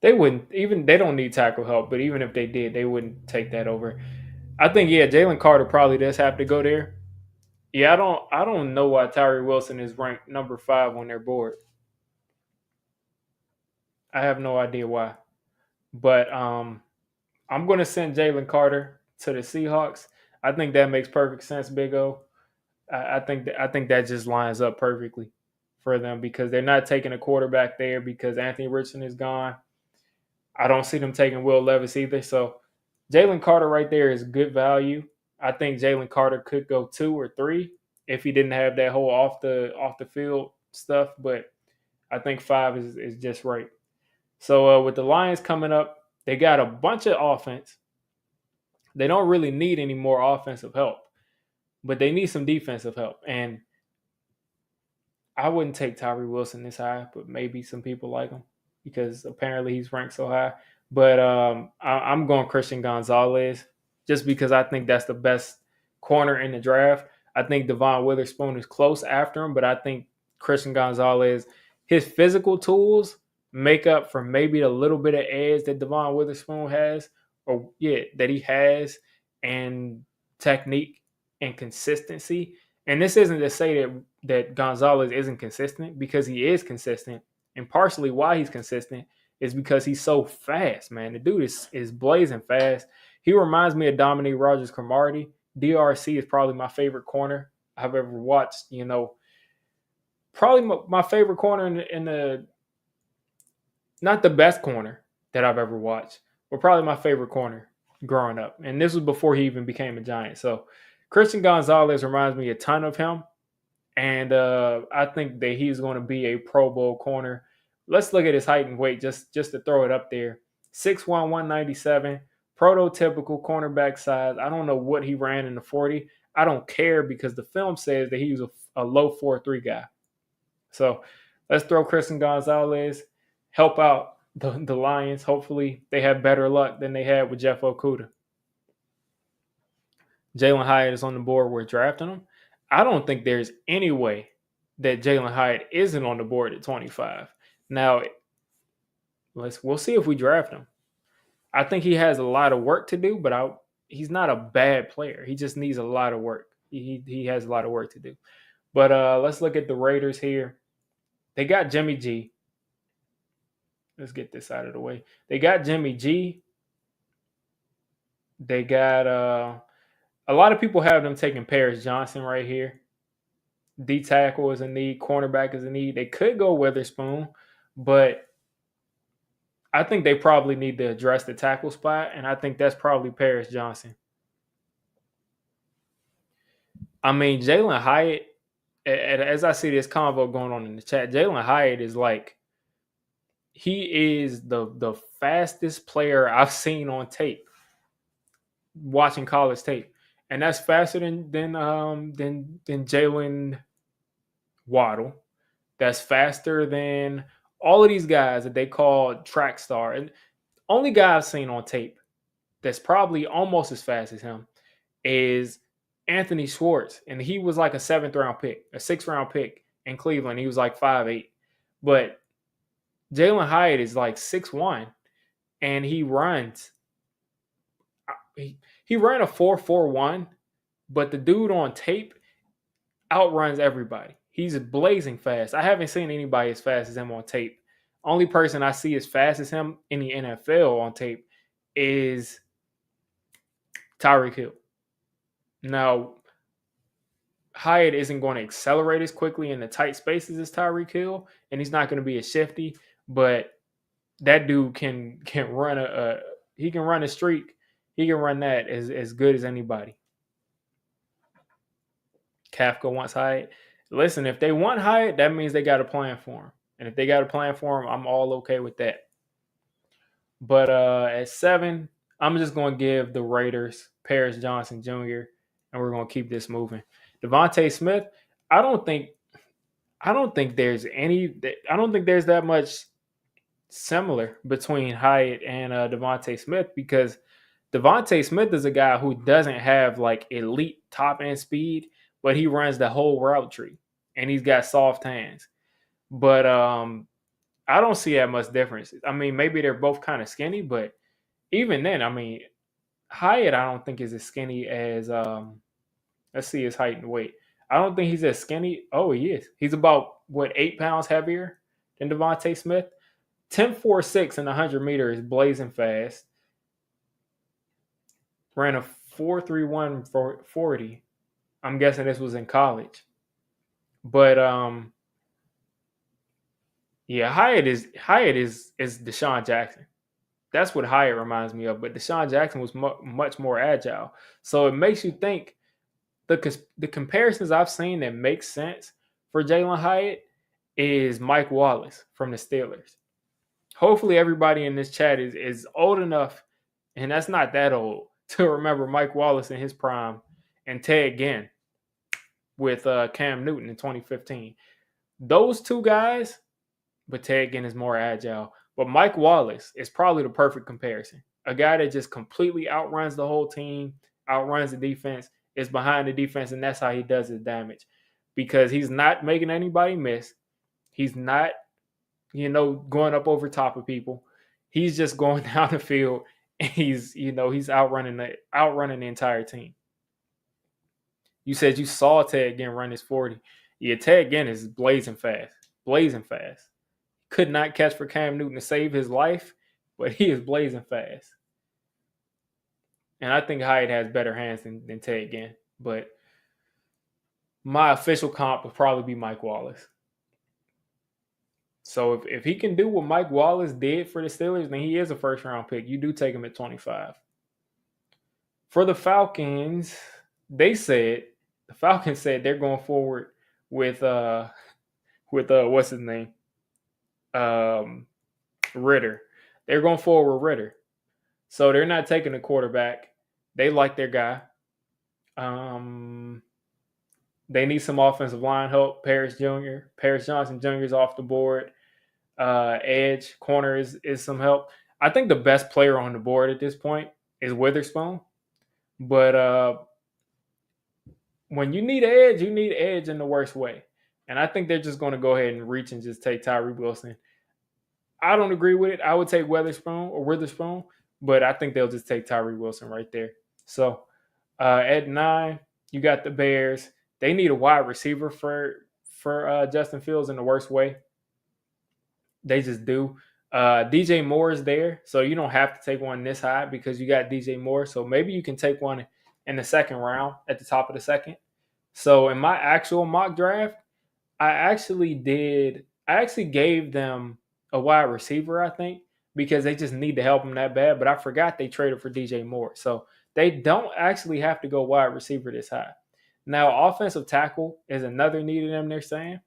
They wouldn't even. They don't need tackle help, but even if they did, they wouldn't take that over. I think Jalen Carter probably does have to go there. Yeah, I don't know why Tyree Wilson is ranked number 5 on their board. I have no idea why. But I'm going to send Jalen Carter to the Seahawks. I think that makes perfect sense, Big O. I think that just lines up perfectly for them because they're not taking a quarterback there because Anthony Richardson is gone. I don't see them taking Will Levis either. So Jalen Carter right there is good value. I think Jalen Carter could go 2 or 3 if he didn't have that whole off the field stuff, but I think 5 is just right. So with the Lions coming up, they got a bunch of offense. They don't really need any more offensive help, but they need some defensive help. And I wouldn't take Tyree Wilson this high, but maybe some people like him because apparently he's ranked so high. But I'm going Christian Gonzalez just because I think that's the best corner in the draft. I think Devon Witherspoon is close after him, but I think Christian Gonzalez, his physical tools make up for maybe a little bit of edge that Devon Witherspoon has, or that he has, and technique and consistency. And this isn't to say that Gonzalez isn't consistent because he is consistent, and partially why he's consistent is because he's so fast, man. The dude is blazing fast. He reminds me of Dominique Rodgers-Cromartie. DRC is probably my favorite corner I've ever watched. Probably my favorite corner in the not the best corner that I've ever watched, but probably my favorite corner growing up. And this was before he even became a Giant. So Christian Gonzalez reminds me a ton of him. And I think that he's going to be a Pro Bowl corner. Let's look at his height and weight just to throw it up there. 6'1", 197, prototypical cornerback size. I don't know what he ran in the 40. I don't care because the film says that he was a low 4.3 guy. So let's throw Christian Gonzalez, help out the Lions. Hopefully they have better luck than they had with Jeff Okudah. Jalen Hyatt is on the board. We're drafting him. I don't think there's any way that Jalen Hyatt isn't on the board at 25. Now, we'll see if we draft him. I think he has a lot of work to do, but he's not a bad player. He just needs a lot of work. He has a lot of work to do. But let's look at the Raiders here. They got Jimmy G. Let's get this out of the way. They got Jimmy G. They got A lot of people have them taking Paris Johnson right here. D tackle is a need, cornerback is a need. They could go Witherspoon, but I think they probably need to address the tackle spot, and I think that's probably Paris Johnson. I mean, Jalen Hyatt, as I see this convo going on in the chat, Jalen Hyatt is like he is the fastest player I've seen on tape, watching college tape, and that's faster than Jalen Waddle. That's faster than all of these guys that they call track star. And only guy I've seen on tape that's probably almost as fast as him is Anthony Schwartz. And he was like a seventh round pick, a sixth round pick in Cleveland. He was like 5'8". But Jalen Hyatt is like 6'1", and he runs. He ran a 4.41, but the dude on tape outruns everybody. He's blazing fast. I haven't seen anybody as fast as him on tape. Only person I see as fast as him in the NFL on tape is Tyreek Hill. Now, Hyatt isn't going to accelerate as quickly in the tight spaces as Tyreek Hill, and he's not going to be as shifty, but that dude can run he can run a streak. He can run that as good as anybody. Kafka wants Hyatt. Listen, if they want Hyatt, that means they got a plan for him. And if they got a plan for him, I'm all okay with that. But at 7, I'm just going to give the Raiders Paris Johnson Jr., and we're going to keep this moving. Devontae Smith, I don't think there's that much similar between Hyatt and Devontae Smith, because Devontae Smith is a guy who doesn't have like elite top end speed, but he runs the whole route tree and he's got soft hands. But I don't see that much difference. I mean, maybe they're both kind of skinny, but even then, I mean, Hyatt I don't think is as skinny as let's see his height and weight. I don't think he's as skinny. Oh, he is. He's about 8 pounds heavier than Devontae Smith. 10.46 in the 100 meter is blazing fast. Ran a 4.31 for 40. I'm guessing this was in college. But yeah, Hyatt is Deshaun Jackson. That's what Hyatt reminds me of. But Deshaun Jackson was much more agile. So it makes you think the comparisons I've seen that make sense for Jalen Hyatt is Mike Wallace from the Steelers. Hopefully everybody in this chat is old enough, and that's not that old, to remember Mike Wallace in his prime and Ted Ginn with Cam Newton in 2015. Those two guys, but Ted Ginn is more agile. But Mike Wallace is probably the perfect comparison. A guy that just completely outruns the whole team, outruns the defense, is behind the defense, and that's how he does his damage. Because he's not making anybody miss. He's not, going up over top of people. He's just going down the field, and he's outrunning the entire team. You said you saw Ted Ginn run his 40. Yeah, Ted Ginn is blazing fast. Could not catch for Cam Newton to save his life, but he is blazing fast. And I think Hyatt has better hands than Ted Ginn. But my official comp would probably be Mike Wallace. So if he can do what Mike Wallace did for the Steelers, then he is a first-round pick. You do take him at 25. For the Falcons, the Falcons said they're going forward with what's his name? Ritter. They're going forward with Ritter. So they're not taking a quarterback. They like their guy. They need some offensive line help. Paris Johnson Jr. is off the board. Edge, corner is some help. I think the best player on the board at this point is Witherspoon. But when you need edge in the worst way. And I think they're just going to go ahead and reach and just take Tyree Wilson. I don't agree with it. I would take Witherspoon, but I think they'll just take Tyree Wilson right there. So at 9, you got the Bears. They need a wide receiver for Justin Fields in the worst way. They just do. DJ Moore is there, so you don't have to take one this high because you got DJ Moore. So maybe you can take one in the second round at the top of the second. So in my actual mock draft, I actually gave them a wide receiver, I think, because they just need to help them that bad. But I forgot they traded for DJ Moore. So they don't actually have to go wide receiver this high. Now, offensive tackle is another need of them, they're saying.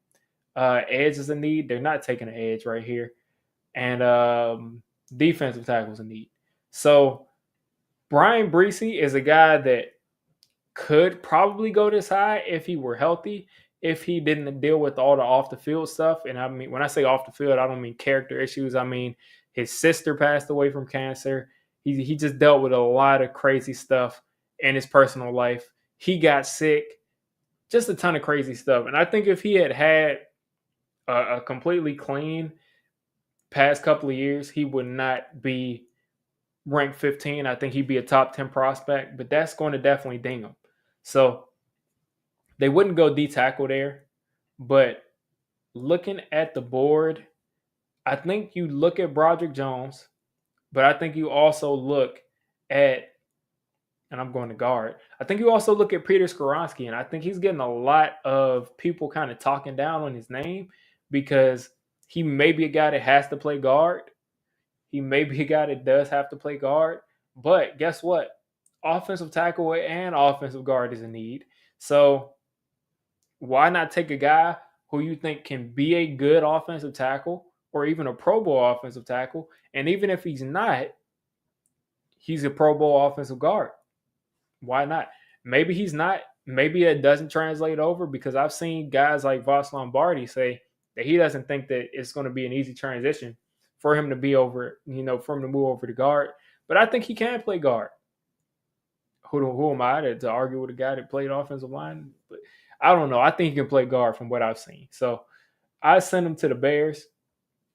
Edge is a need. They're not taking an edge right here. And defensive tackle is a need. So Brian Breesy is a guy that could probably go this high if he were healthy, if he didn't deal with all the off the field stuff. And I mean, when I say off the field, I don't mean character issues. I mean, his sister passed away from cancer. He just dealt with a lot of crazy stuff in his personal life. He got sick, just a ton of crazy stuff. And I think if he had a completely clean past couple of years, he would not be ranked 15. I think he'd be a top 10 prospect, but that's going to definitely ding him. So they wouldn't go D tackle there, but looking at the board, I think you look at Broderick Jones, but I think you also look at, and I'm going to guard, I think you also look at Peter Skoronski, and I think he's getting a lot of people kind of talking down on his name because he may be a guy that has to play guard. He may be a guy that does have to play guard, but guess what? Offensive tackle and offensive guard is a need. So why not take a guy who you think can be a good offensive tackle or even a Pro Bowl offensive tackle? And even if he's not, he's a Pro Bowl offensive guard. Why not? Maybe he's not. Maybe it doesn't translate over because I've seen guys like Voss Lombardi say that he doesn't think that it's going to be an easy transition for him to be over, for him to move over to guard. But I think he can play guard. Who am I to argue with a guy that played offensive line? But I don't know. I think he can play guard from what I've seen. So I send him to the Bears,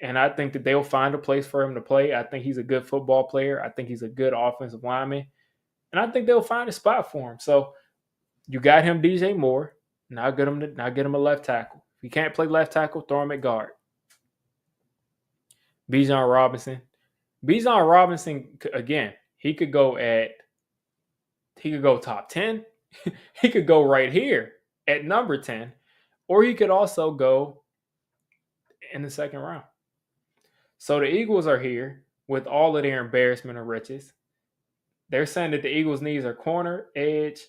and I think that they'll find a place for him to play. I think he's a good football player. I think he's a good offensive lineman. And I think they'll find a spot for him. So you got him DJ Moore. Now get him a left tackle. If he can't play left tackle, throw him at guard. Bijan Robinson. Bijan Robinson, again, he could go top 10. He could go right here at number 10. Or he could also go in the second round. So the Eagles are here with all of their embarrassment of riches. They're saying that the Eagles' needs are corner, edge,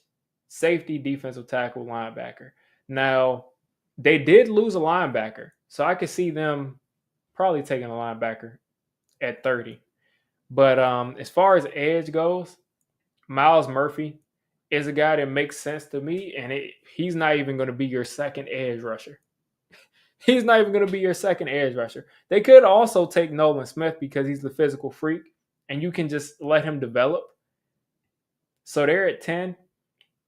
safety, defensive tackle, linebacker. Now, they did lose a linebacker, so I could see them probably taking a linebacker at 30. But as far as edge goes, Myles Murphy is a guy that makes sense to me, and he's not even going to be your second edge rusher. He's not even going to be your second edge rusher. They could also take Nolan Smith because he's the physical freak, and you can just let him develop. So they're at 10.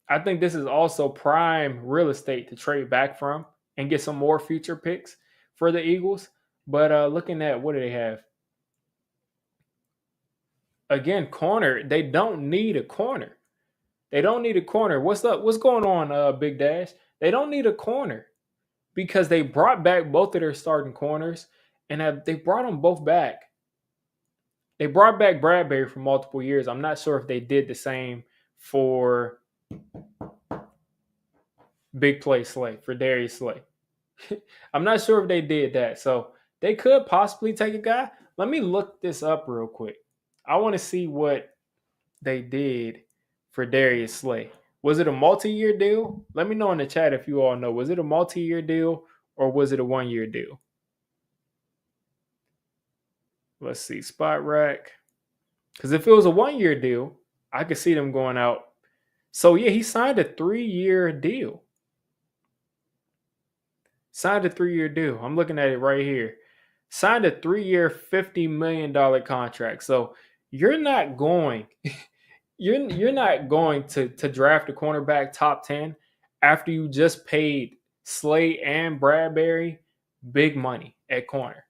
I think this is also prime real estate to trade back from and get some more future picks for the Eagles. But looking at what do they have? Again, corner. They don't need a corner. They don't need a corner. What's up? What's going on, Big Dash? They don't need a corner because they brought back both of their starting corners and they brought them both back. They brought back Bradbury for multiple years. I'm not sure if they did the same for Big Play Slay, for Darius Slay. I'm not sure if they did that. So they could possibly take a guy. Let me look this up real quick. I want to see what they did for Darius Slay. Was it a multi-year deal? Let me know in the chat if you all know. Was it a multi-year deal or was it a one-year deal? Let's see. Spot Rack. Because if it was a one-year deal, I could see them going out. So, yeah, he signed a 3-year deal. Signed a 3-year deal. I'm looking at it right here. Signed a 3-year, $50 million contract. So, you're not going you're not going to draft a cornerback top 10 after you just paid Slay and Bradbury big money at corner.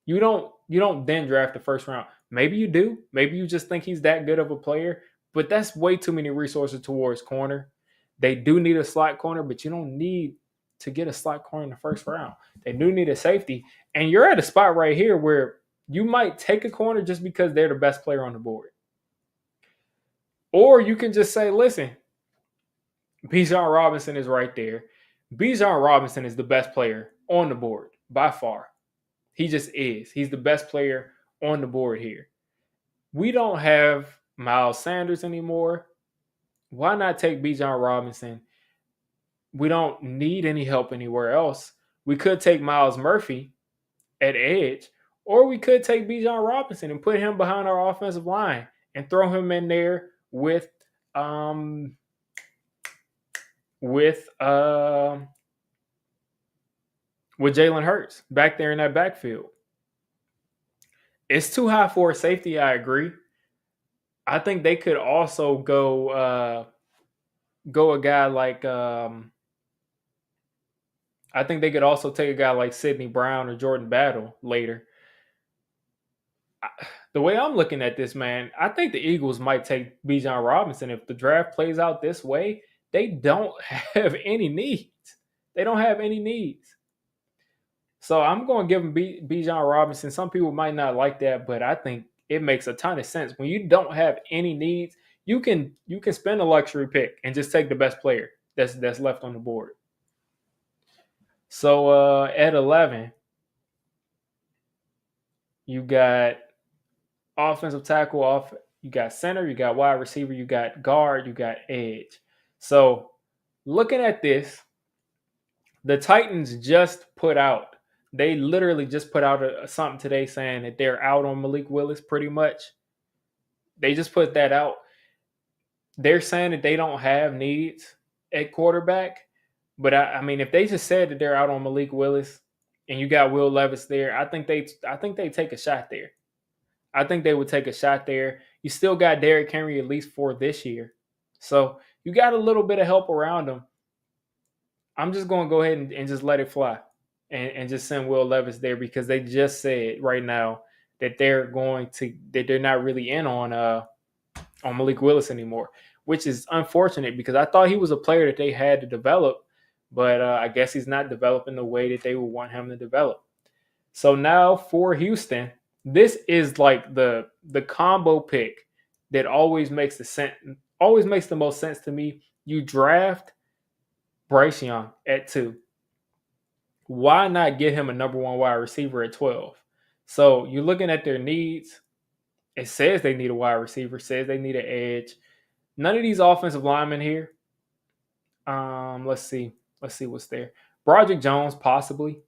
You don't then draft the first round. Maybe you do. Maybe you just think he's that good of a player, but that's way too many resources towards corner. They do need a slot corner, but you don't need to get a slot corner in the first round. They do need a safety. And you're at a spot right here where you might take a corner just because they're the best player on the board. Or you can just say, listen, Bijan Robinson is right there. Bijan Robinson is the best player on the board by far. He just is. He's the best player on the board here. We don't have Miles Sanders anymore. Why not take Bijan Robinson? We don't need any help anywhere else. We could take Miles Murphy at edge, or we could take Bijan Robinson and put him behind our offensive line and throw him in there um with um with Jalen Hurts back there in that backfield. It's too high for a safety, I agree. I think they could also go a guy like I think they could also take a guy like Sidney Brown or Jordan Battle later. The way I'm looking at this, man, I think the Eagles might take Bijan Robinson if the draft plays out this way. They don't have any needs. They don't have any needs. So I'm going to give him Bijan Robinson. Some people might not like that, but I think it makes a ton of sense. When you don't have any needs, you can spend a luxury pick and just take the best player that's left on the board. So at 11, you got offensive tackle, off. You got center, you got wide receiver, you got guard, you got edge. So looking at this, the Titans just put out. They literally just put out something today saying that they're out on Malik Willis. Pretty much, they just put that out. They're saying that they don't have needs at quarterback, but I mean, if they just said that they're out on Malik Willis and you got Will Levis there, I think they take a shot there. I think they would take a shot there. You still got Derrick Henry at least for this year. So you got a little bit of help around them. I'm just going to go ahead and just let it fly and just send Will Levis there because they just said right now that they're not really in on Malik Willis anymore, which is unfortunate because I thought he was a player that they had to develop, but I guess he's not developing the way that they would want him to develop. So now for Houston, this is like the combo pick that always makes the most sense to me. You draft Bryce Young at 2. Why not get him a number 1 wide receiver at 12? So you're looking at their needs. It says they need a wide receiver, says they need an edge. None of these offensive linemen here. Let's see. Let's see what's there. Broderick Jones, possibly.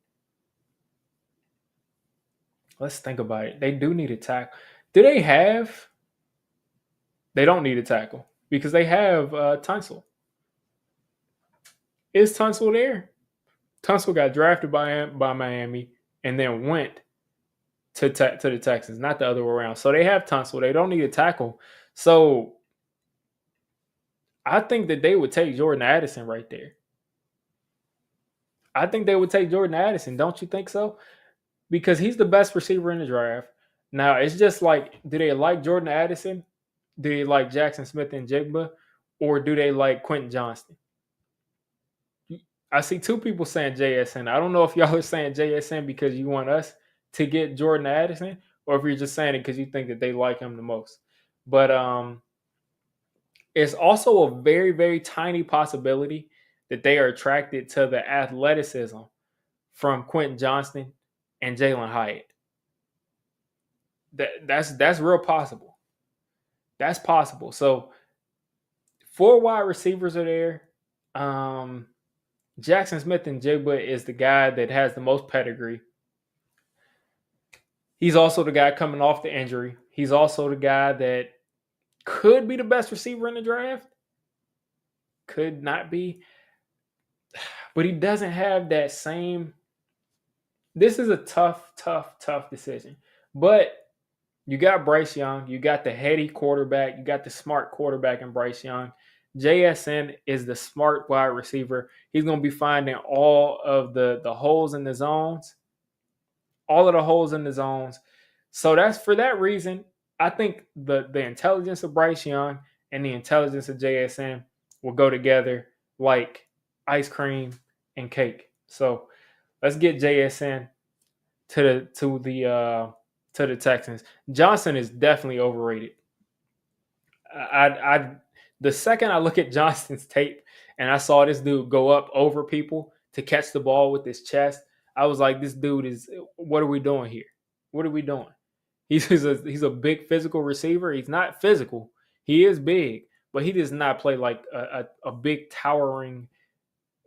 Let's think about it. They do need a tackle. Do they have? They don't need a tackle because they have Tunsil. Is Tunsil there? Tunsil got drafted by Miami and then went to the Texans, not the other way around. So they have Tunsil. They don't need a tackle. So I think that they would take Jordan Addison right there. I think they would take Jordan Addison. Don't you think so? Because he's the best receiver in the draft. Now it's just like, do they like Jordan Addison? Do they like Jackson Smith and Jigba? Or do they like Quentin Johnston? I see 2 people saying JSN. I don't know if y'all are saying JSN because you want us to get Jordan Addison, or if you're just saying it because you think that they like him the most. But it's also a very, very tiny possibility that they are attracted to the athleticism from Quentin Johnston and Jalen Hyatt. That's real possible. That's possible. So 4 wide receivers are there. Jackson Smith and Jigba is the guy that has the most pedigree. He's also the guy coming off the injury. He's also the guy that could be the best receiver in the draft. Could not be. But he doesn't have that same. This is a tough decision. But you got Bryce Young. You got the heady quarterback. You got the smart quarterback in Bryce Young. JSN is the smart wide receiver. He's going to be finding all of the holes in the zones. All of the holes in the zones. So that's for that reason. I think the intelligence of Bryce Young and the intelligence of JSN will go together like ice cream and cake. So let's get JSN to the Texans. Johnson is definitely overrated. The second I look at Johnston's tape and I saw this dude go up over people to catch the ball with his chest. I was like, this dude is, what are we doing here? What are we doing? He's a big physical receiver. He's not physical. He is big, but he does not play like a big towering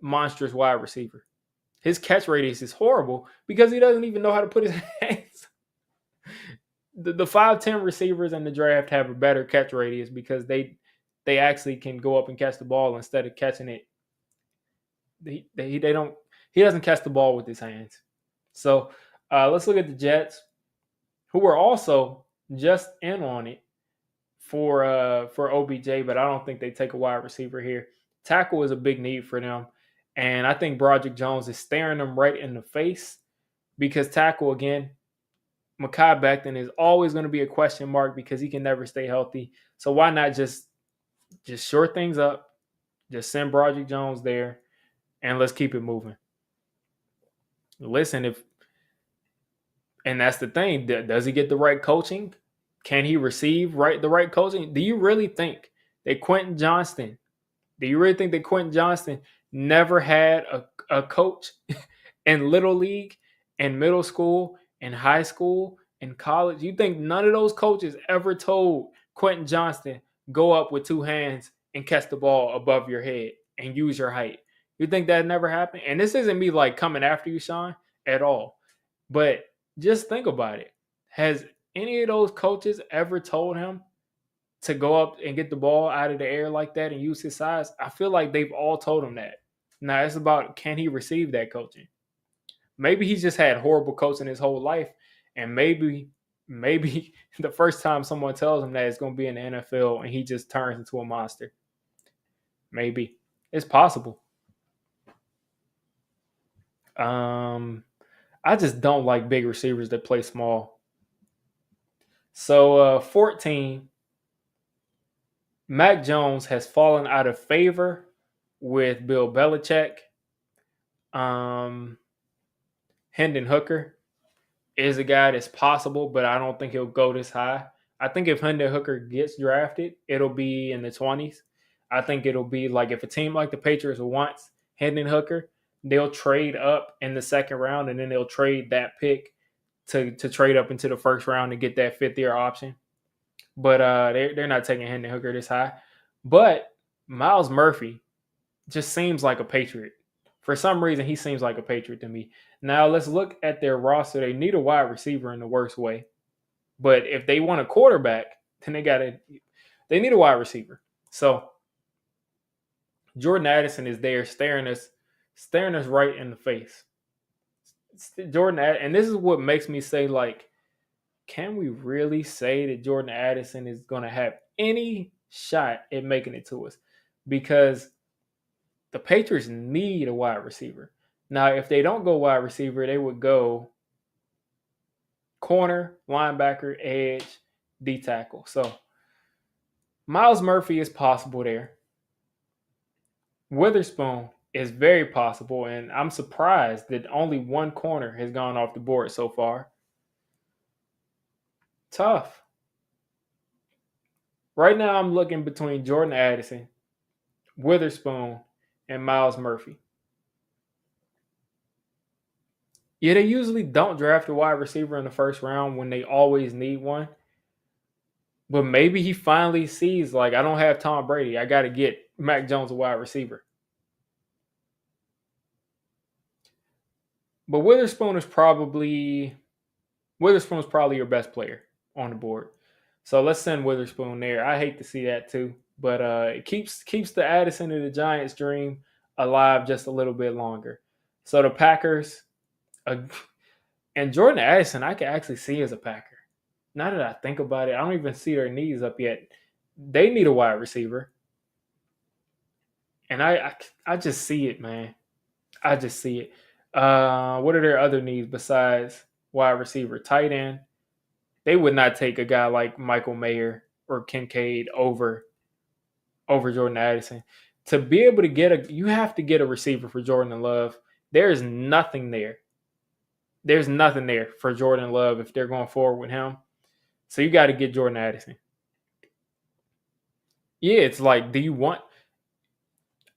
monstrous wide receiver. His catch radius is horrible because he doesn't even know how to put his hands. The 5'10" receivers in the draft have a better catch radius because they actually can go up and catch the ball instead of catching it. They don't. He doesn't catch the ball with his hands. So let's look at the Jets, who were also just in on it for OBJ, but I don't think they take a wide receiver here. Tackle is a big need for them, and I think Broderick Jones is staring them right in the face because tackle again. Mekhi Becton is always going to be a question mark because he can never stay healthy. So why not just shore things up, just send Broderick Jones there, and let's keep it moving. Listen, and that's the thing. Does he get the right coaching? Can he receive the right coaching? Do you really think that Quentin Johnston? Do you really think that Quentin Johnston never had a coach in little league, in middle school, in high school, in college? You think none of those coaches ever told Quentin Johnston go up with two hands and catch the ball above your head and use your height? You think that never happened? And this isn't me like coming after you, Sean, at all. But just think about it. Has any of those coaches ever told him to go up and get the ball out of the air like that and use his size? I feel like they've all told him that. Now it's about, can he receive that coaching? Maybe he's just had horrible coaching his whole life, and maybe the first time someone tells him that it's going to be in the NFL and he just turns into a monster. Maybe. It's possible. I just don't like big receivers that play small. So 14, Mac Jones has fallen out of favor with Bill Belichick. Hendon Hooker is a guy that's possible, but I don't think he'll go this high. I think if Hendon Hooker gets drafted, it'll be in the 20s. I think it'll be like if a team like the Patriots wants Hendon Hooker, they'll trade up in the second round and then they'll trade that pick to trade up into the first round to get that fifth-year option. But they're not taking Hendon Hooker this high. But Myles Murphy just seems like a Patriot. For some reason, he seems like a Patriot to me. Now, let's look at their roster. They need a wide receiver in the worst way. But if they want a quarterback, then they need a wide receiver. So Jordan Addison is there staring us right in the face. Jordan, and this is what makes me say, like, can we really say that Jordan Addison is going to have any shot at making it to us? Because the Patriots need a wide receiver. Now, if they don't go wide receiver, they would go corner, linebacker, edge, D tackle. So Myles Murphy is possible there. Witherspoon is very possible, and I'm surprised that only one corner has gone off the board so far. Tough. Right now, I'm looking between Jordan Addison, Witherspoon, and Myles Murphy. Yeah, they usually don't draft a wide receiver in the first round when they always need one. But maybe he finally sees, like, I don't have Tom Brady. I got to get Mac Jones a wide receiver. But Witherspoon's probably your best player on the board. So let's send Witherspoon there. I hate to see that too, but it keeps the Addison of the Giants dream alive just a little bit longer. So the Packers, and Jordan Addison, I can actually see as a Packer. Now that I think about it, I don't even see their needs up yet. They need a wide receiver, and I just see it, man. I just see it. What are their other needs besides wide receiver? Tight end. They would not take a guy like Michael Mayer or Kincaid over Jordan Addison. To be able to you have to get a receiver for Jordan Love. There is nothing there. There's nothing there for Jordan Love if they're going forward with him. So you got to get Jordan Addison. Yeah, it's like, do you want?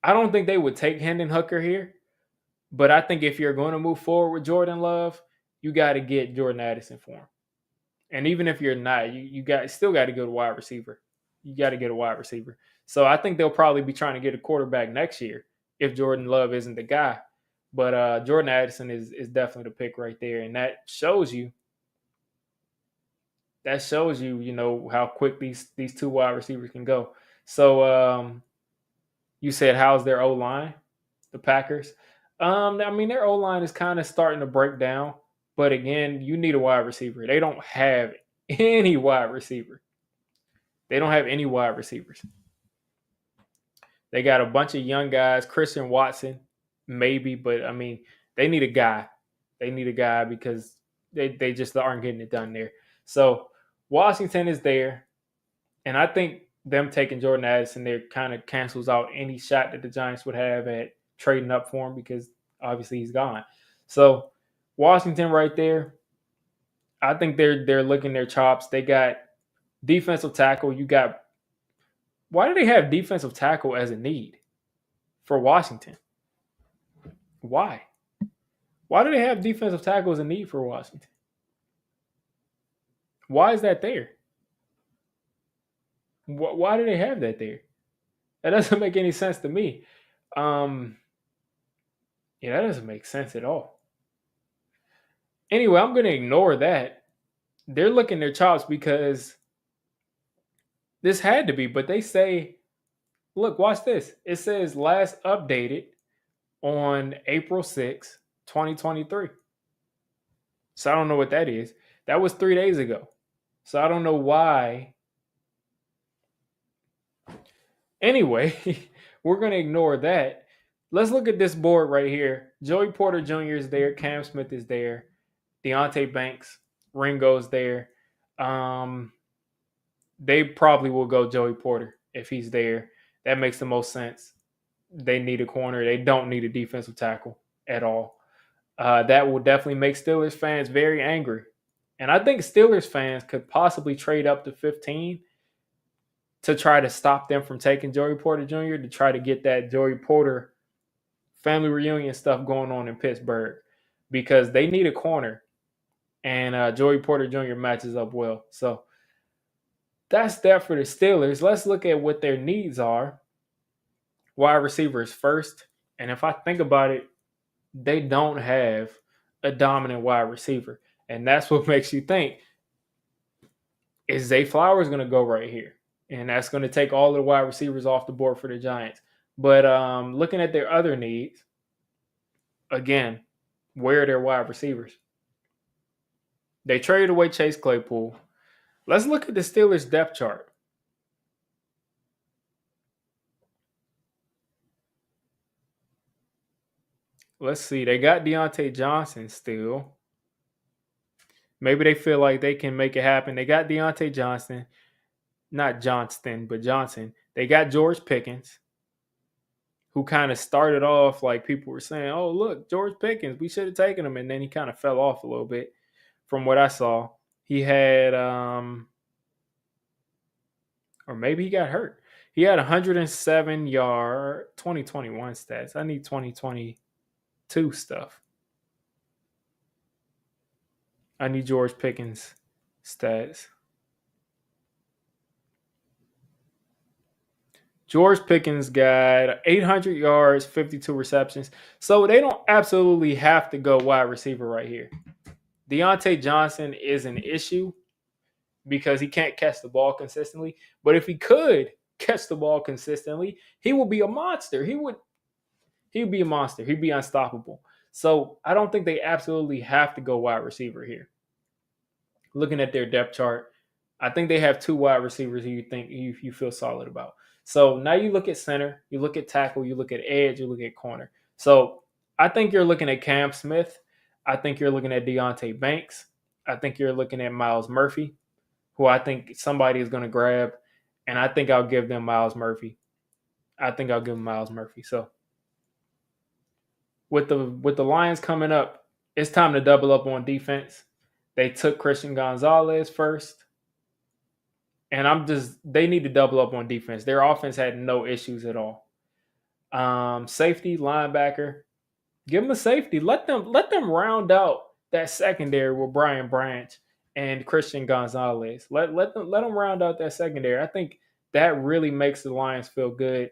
I don't think they would take Hendon Hooker here, but I think if you're going to move forward with Jordan Love, you got to get Jordan Addison for him. And even if you're not, you got still got to go to wide receiver. You got to get a wide receiver. So I think they'll probably be trying to get a quarterback next year if Jordan Love isn't the guy. But Jordan Addison is definitely the pick right there, and that shows you you know how quick these two wide receivers can go. So you said how's their O line, the Packers? I mean their O line is kind of starting to break down, but again, you need a wide receiver. They don't have any wide receiver. They don't have any wide receivers. They got a bunch of young guys, Christian Watson, maybe, but I mean they need a guy. They need a guy because they just aren't getting it done there. So Washington is there. And I think them taking Jordan Addison there kind of cancels out any shot that the Giants would have at trading up for him because obviously he's gone. So Washington right there, I think they're licking their chops. They got defensive tackle. You got why do they have defensive tackle as a need for Washington? Why? Why do they have defensive tackle as a need for Washington? Why is that there? Why do they have that there? That doesn't make any sense to me. Um, yeah, that doesn't make sense at all. Anyway, I'm going to ignore that. They're licking their chops because this had to be, but they say, look, watch this. It says last updated on April 6th, 2023. So I don't know what that is. That was 3 days ago. So I don't know why. Anyway, we're going to ignore that. Let's look at this board right here. Joey Porter Jr. is there. Cam Smith is there. Deonte Banks, Ringo's there. Um, they probably will go Joey Porter if he's there. That makes the most sense. They need a corner. They don't need a defensive tackle at all. That will definitely make Steelers fans very angry. And I think Steelers fans could possibly trade up to 15 to try to stop them from taking Joey Porter Jr. to try to get that Joey Porter family reunion stuff going on in Pittsburgh because they need a corner and Joey Porter Jr. matches up well. So that's that for the Steelers. Let's look at what their needs are. Wide receivers first. And if I think about it, they don't have a dominant wide receiver. And that's what makes you think, is Zay Flowers going to go right here? And that's going to take all of the wide receivers off the board for the Giants. But looking at their other needs, again, where are their wide receivers? They traded away Chase Claypool. Let's look at the Steelers' depth chart. Let's see. They got Deontay Johnson still. Maybe they feel like they can make it happen. They got Deontay Johnson. Not Johnston, but Johnson. They got George Pickens, who kind of started off like people were saying, oh, look, George Pickens, we should have taken him. And then he kind of fell off a little bit from what I saw. He had, or maybe he got hurt. He had 107 yard 2021 stats. I need 2022 stuff. I need George Pickens stats. George Pickens got 800 yards, 52 receptions. So they don't absolutely have to go wide receiver right here. Deontay Johnson is an issue because he can't catch the ball consistently. But if he could catch the ball consistently, he would be a monster. He would be a monster. He'd be unstoppable. So I don't think they absolutely have to go wide receiver here. Looking at their depth chart, I think they have two wide receivers who you feel solid about. So now you look at center, you look at tackle, you look at edge, you look at corner. So I think you're looking at Cam Smith. I think you're looking at Deonte Banks. I think you're looking at Myles Murphy, who I think somebody is going to grab. And I think I'll give them Myles Murphy. So with the Lions coming up, it's time to double up on defense. They took Christian Gonzalez first. And they need to double up on defense. Their offense had no issues at all. Safety, linebacker. Give them a safety. Let them round out that secondary with Brian Branch and Christian Gonzalez. Let them round out that secondary. I think that really makes the Lions feel good.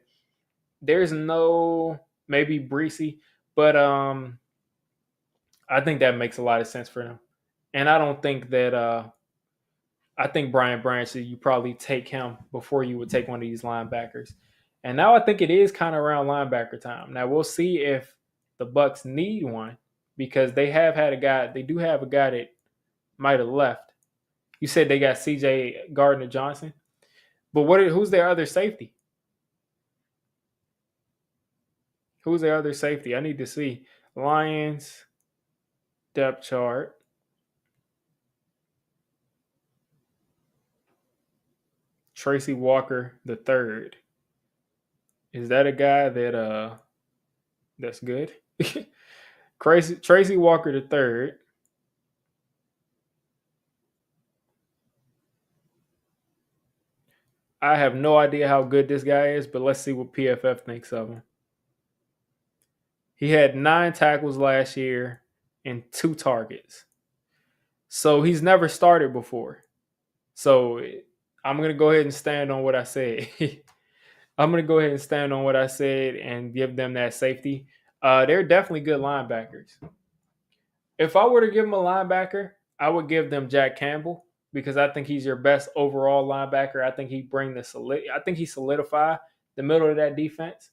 There's no maybe Breesy, but I think that makes a lot of sense for them. And I don't think that I think Brian Branch, you probably take him before you would take one of these linebackers. And now I think it is kind of around linebacker time. Now we'll see if the Bucks need one because they have had a guy. They do have a guy that might have left. You said they got C.J. Gardner Johnson, but who's their other safety? Who's their other safety? I need to see Lions depth chart. Tracy Walker the third. Is that a guy that's good? Tracy Walker the third. I have no idea how good this guy is, but let's see what PFF thinks of him. He had 9 tackles last year and 2 targets. So he's never started before. So I'm going to go ahead and stand on what I said. I'm going to go ahead and stand on what I said and give them that safety. They're definitely good linebackers. If I were to give them a linebacker, I would give them Jack Campbell because I think he's your best overall linebacker. I think I think he solidify the middle of that defense.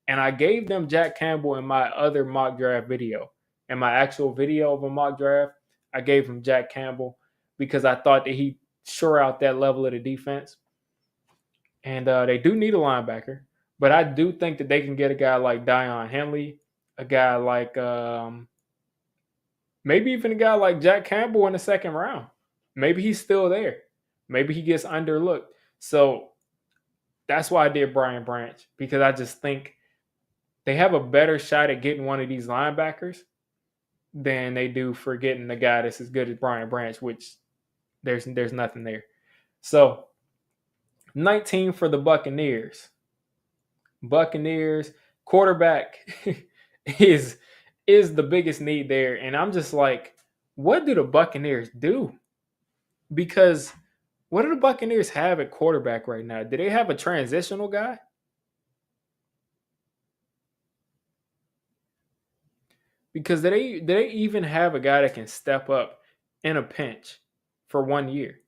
And I gave them Jack Campbell in my other mock draft video. In my actual video of a mock draft, I gave him Jack Campbell because I thought that he sure out that level of the defense. And they do need a linebacker, but I do think that they can get a guy like Dion Henley, a guy like maybe even a guy like Jack Campbell in the second round. Maybe he's still there. Maybe he gets underlooked. So that's why I did Brian Branch because I just think they have a better shot at getting one of these linebackers than they do for getting the guy that's as good as Brian Branch, which there's nothing there. So 19 for the Buccaneers. Buccaneers quarterback is the biggest need there, and I'm just like, what do the Buccaneers do? Because what do the Buccaneers have at quarterback right now? Do they have a transitional guy? Because do they even have a guy that can step up in a pinch for 1 year?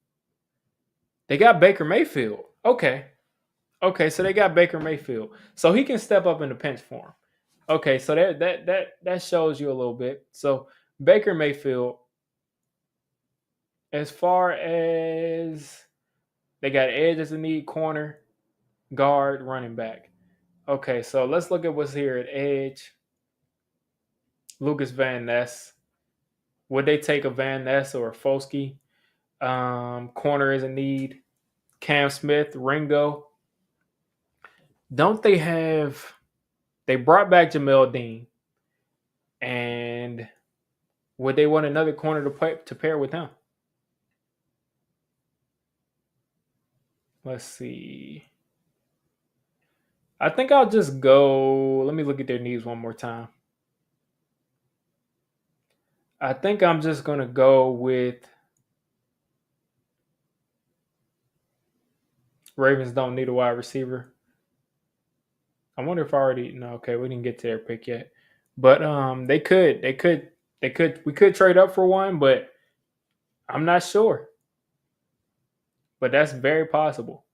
They got Baker Mayfield. Okay, so they got Baker Mayfield. So he can step up in the pinch for him. Okay, so that shows you a little bit. So Baker Mayfield, as far as they got edge as a need, corner, guard, running back. Okay, so let's look at what's here at edge. Lucas Van Ness. Would they take a Van Ness or a Foskey? Corner is a need. Cam Smith, Ringo. Don't they have? They brought back Jamel Dean, and would they want another corner to pair with him? Let's see. I think I'll just go. Let me look at their needs one more time. I think I'm just going to go with Ravens don't need a wide receiver. I wonder if I already no, okay, we didn't get to their pick yet. But we could trade up for one, but I'm not sure. But that's very possible.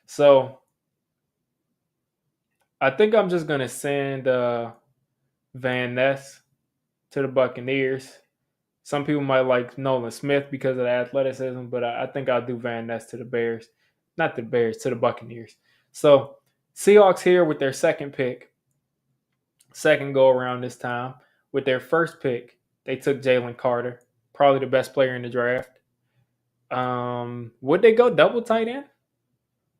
So I think I'm just gonna send Van Ness to the Buccaneers. Some people might like Nolan Smith because of the athleticism, but I think I'll do Van Ness to the Bears. Not the Bears, to the Buccaneers. So Seahawks here with their second pick. Second go around this time. With their first pick, they took Jalen Carter, probably the best player in the draft. Would they go double tight end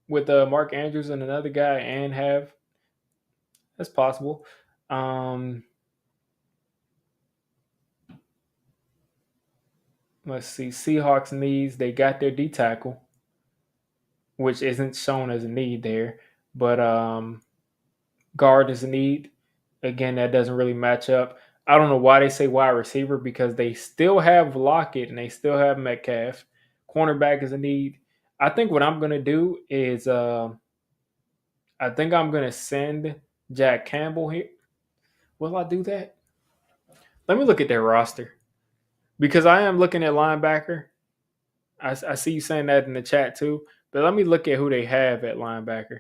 with Mark Andrews and another guy and have? That's possible. Let's see. Seahawks needs. They got their D tackle, which isn't shown as a need there. But Guard is a need. Again, that doesn't really match up. I don't know why they say wide receiver because they still have Lockett and they still have Metcalf. Cornerback is a need. I think what I'm gonna do is I think I'm gonna send Jack Campbell here. Will I do that? Let me look at their roster because I am looking at linebacker. I see you saying that in the chat too, but let me look at who they have at linebacker.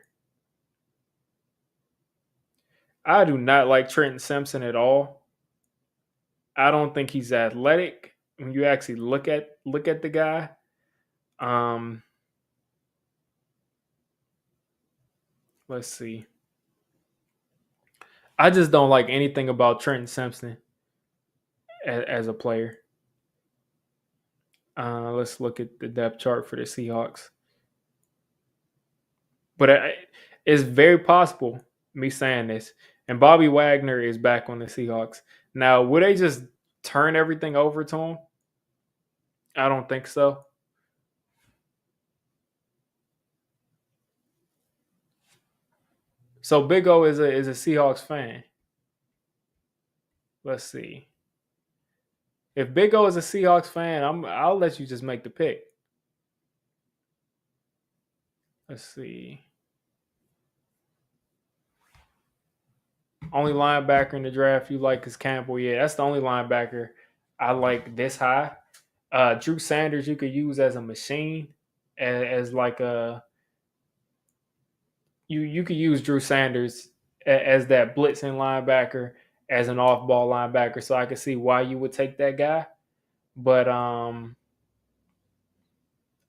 I do not like Trenton Simpson at all. I don't think he's athletic. When you actually look at the guy, um, let's see. I just don't like anything about Trenton Simpson as a player. Let's look at the depth chart for the Seahawks. But it's very possible, me saying this, and Bobby Wagner is back on the Seahawks. Now, would they just turn everything over to him? I don't think so. So Big O is a Seahawks fan. Let's see. If Big O is a Seahawks fan, I'll let you just make the pick. Let's see. Only linebacker in the draft you like is Campbell. Yeah, that's the only linebacker I like this high. Drew Sanders you could use as a machine, as like a you could use Drew Sanders as that blitzing linebacker, as an off ball linebacker. So I could see why you would take that guy. But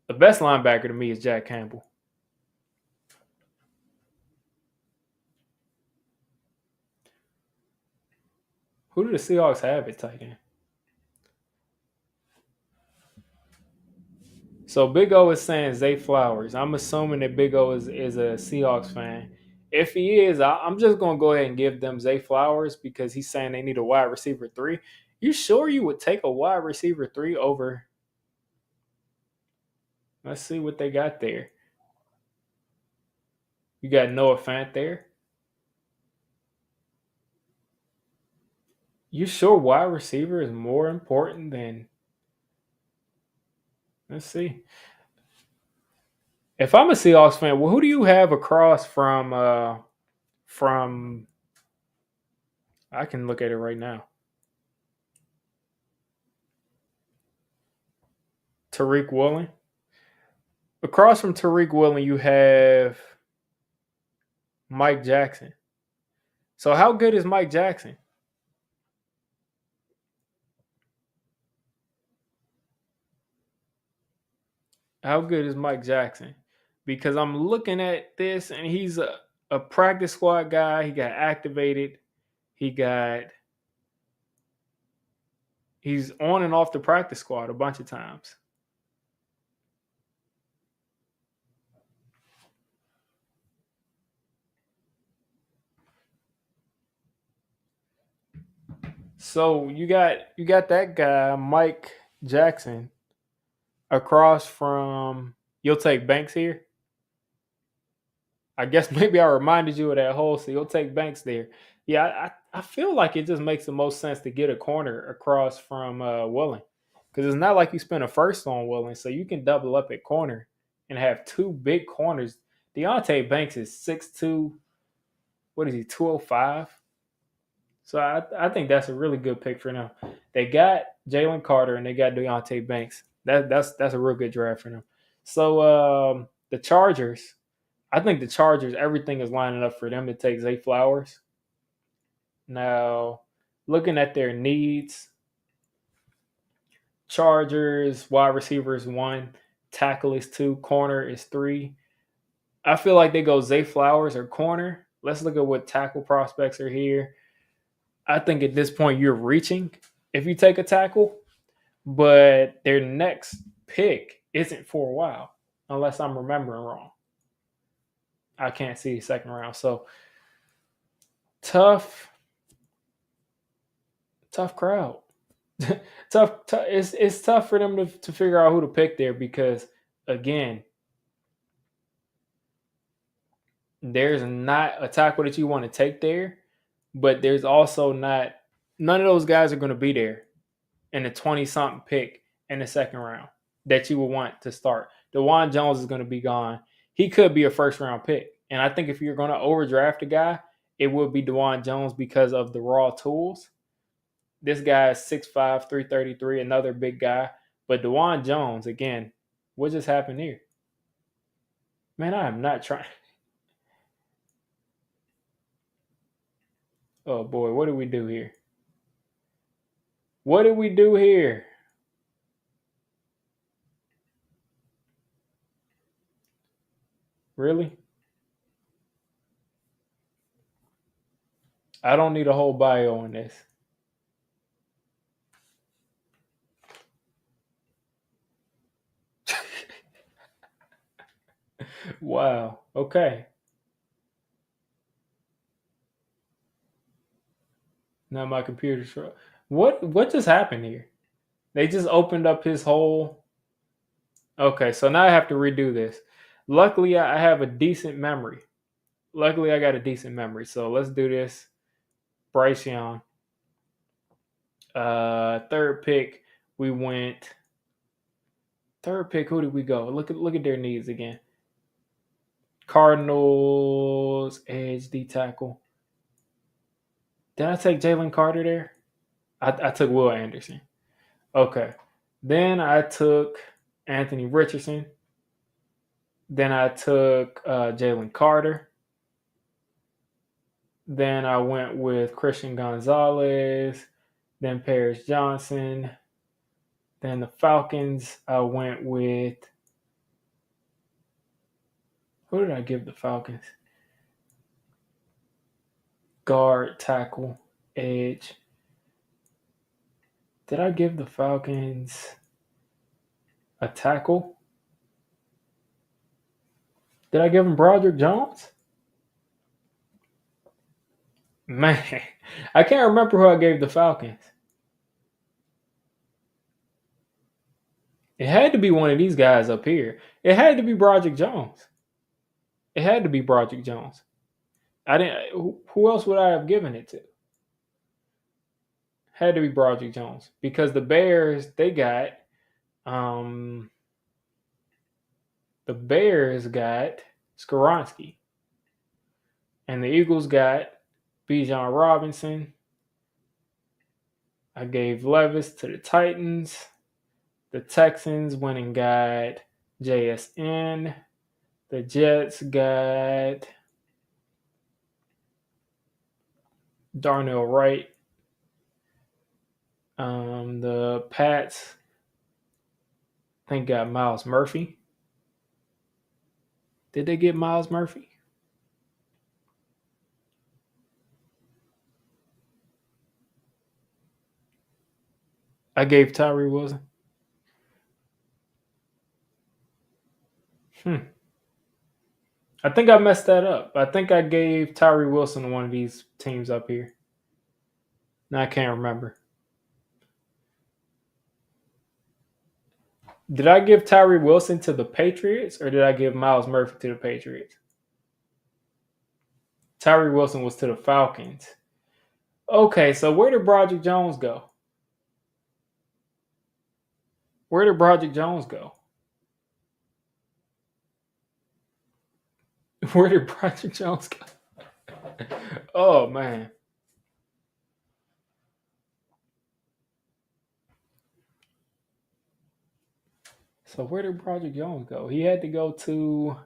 the best linebacker to me is Jack Campbell. Who do the Seahawks have at tight end? So Big O is saying Zay Flowers. I'm assuming that Big O is a Seahawks fan. If he is, I'm just gonna go ahead and give them Zay Flowers because he's saying they need a wide receiver three. You sure you would take a wide receiver three over? Let's see what they got there. You got Noah Fant there. You sure wide receiver is more important than? Let's see. If I'm a Seahawks fan, well, who do you have across from? I can look at it right now. Tariq Woolen. Across from Tariq Woolen, you have Mike Jackson. So how good is Mike Jackson? How good is Mike Jackson? Because I'm looking at this and he's a practice squad guy. He got activated. He got he's on and off the practice squad a bunch of times. So you got that guy, Mike Jackson, across from you'll take Banks here. I guess maybe I reminded you of that hole, so you'll take Banks there. Yeah, I feel like it just makes the most sense to get a corner across from Willing because it's not like you spent a first on Willing, so you can double up at corner and have two big corners. Deontay Banks is 6'2". What is he, 205? So I think that's a really good pick for them. They got Jalen Carter and they got Deontay Banks. That's a real good draft for them. So the Chargers, I think the Chargers, everything is lining up for them to take Zay Flowers. Now, looking at their needs, Chargers, wide receiver is one, tackle is two, corner is three. I feel like they go Zay Flowers or corner. Let's look at what tackle prospects are here. I think at this point you're reaching if you take a tackle, but their next pick isn't for a while, unless I'm remembering wrong. I can't see the second round. So tough, tough crowd. It's tough for them to figure out who to pick there because again, There's not a tackle that you want to take there, but there's also not none of those guys are going to be there in the 20 something pick in the second round that you would want to start. DeJuan Jones is going to be gone. He could be a first round pick. And I think if you're going to overdraft a guy, it would be DeJuan Jones because of the raw tools. This guy is 6'5, 333, another big guy. But DeJuan Jones, again, what just happened here? Man, I am not trying. Oh boy, what did we do here? What did we do here? Really? I don't need a whole bio on this. Wow. Okay. Now my computer's what just happened here? They just opened up his whole. Okay, so now I have to redo this. Luckily, I have a decent memory. Luckily, I got a decent memory. So let's do this. Bryce Young. Third pick, we went. Third pick, who did we go? Look at their needs again. Cardinals edge D tackle. Did I take Jalen Carter there? I took Will Anderson. Okay. Then I took Anthony Richardson. Then I took Jalen Carter. Then I went with Christian Gonzalez. Then Paris Johnson. Then the Falcons, I went with. Who did I give the Falcons? Guard, tackle, edge. Did I give the Falcons a tackle? Did I give him Broderick Jones? Man, I can't remember who I gave the Falcons. It had to be one of these guys up here. It had to be Broderick Jones. It had to be Broderick Jones. I didn't. Who else would I have given it to? Had to be Broderick Jones because the Bears um got Skoronski, and the Eagles got Bijan Robinson. I gave Levis to the Titans. The Texans went and got JSN. The Jets got Darnell Wright. The Pats, I think, got Miles Murphy. Did they get Miles Murphy? I gave Tyree Wilson. I think I messed that up. I think I gave Tyree Wilson to one of these teams up here. Now I can't remember. Did I give Tyree Wilson to the Patriots or did I give Miles Murphy to the Patriots? Tyree Wilson was to the Falcons. Okay, so where did Broderick Jones go? Where did Broderick Jones go? Where did Broderick Jones go? Oh man. So where did Broderick Jones go? He had to go to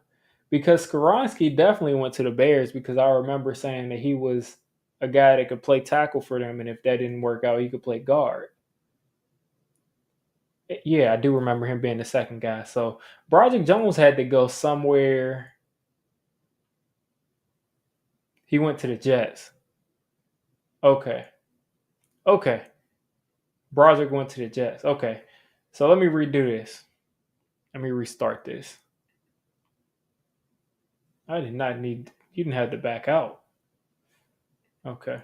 because Skoronski definitely went to the Bears because I remember saying that he was a guy that could play tackle for them, and if that didn't work out, he could play guard. Yeah, I do remember him being the second guy. So Broderick Jones had to go somewhere. He went to the Jets. Okay. Okay. Broderick went to the Jets. Okay. So let me redo this. Let me restart this. I did not need, you didn't have to back out. Okay.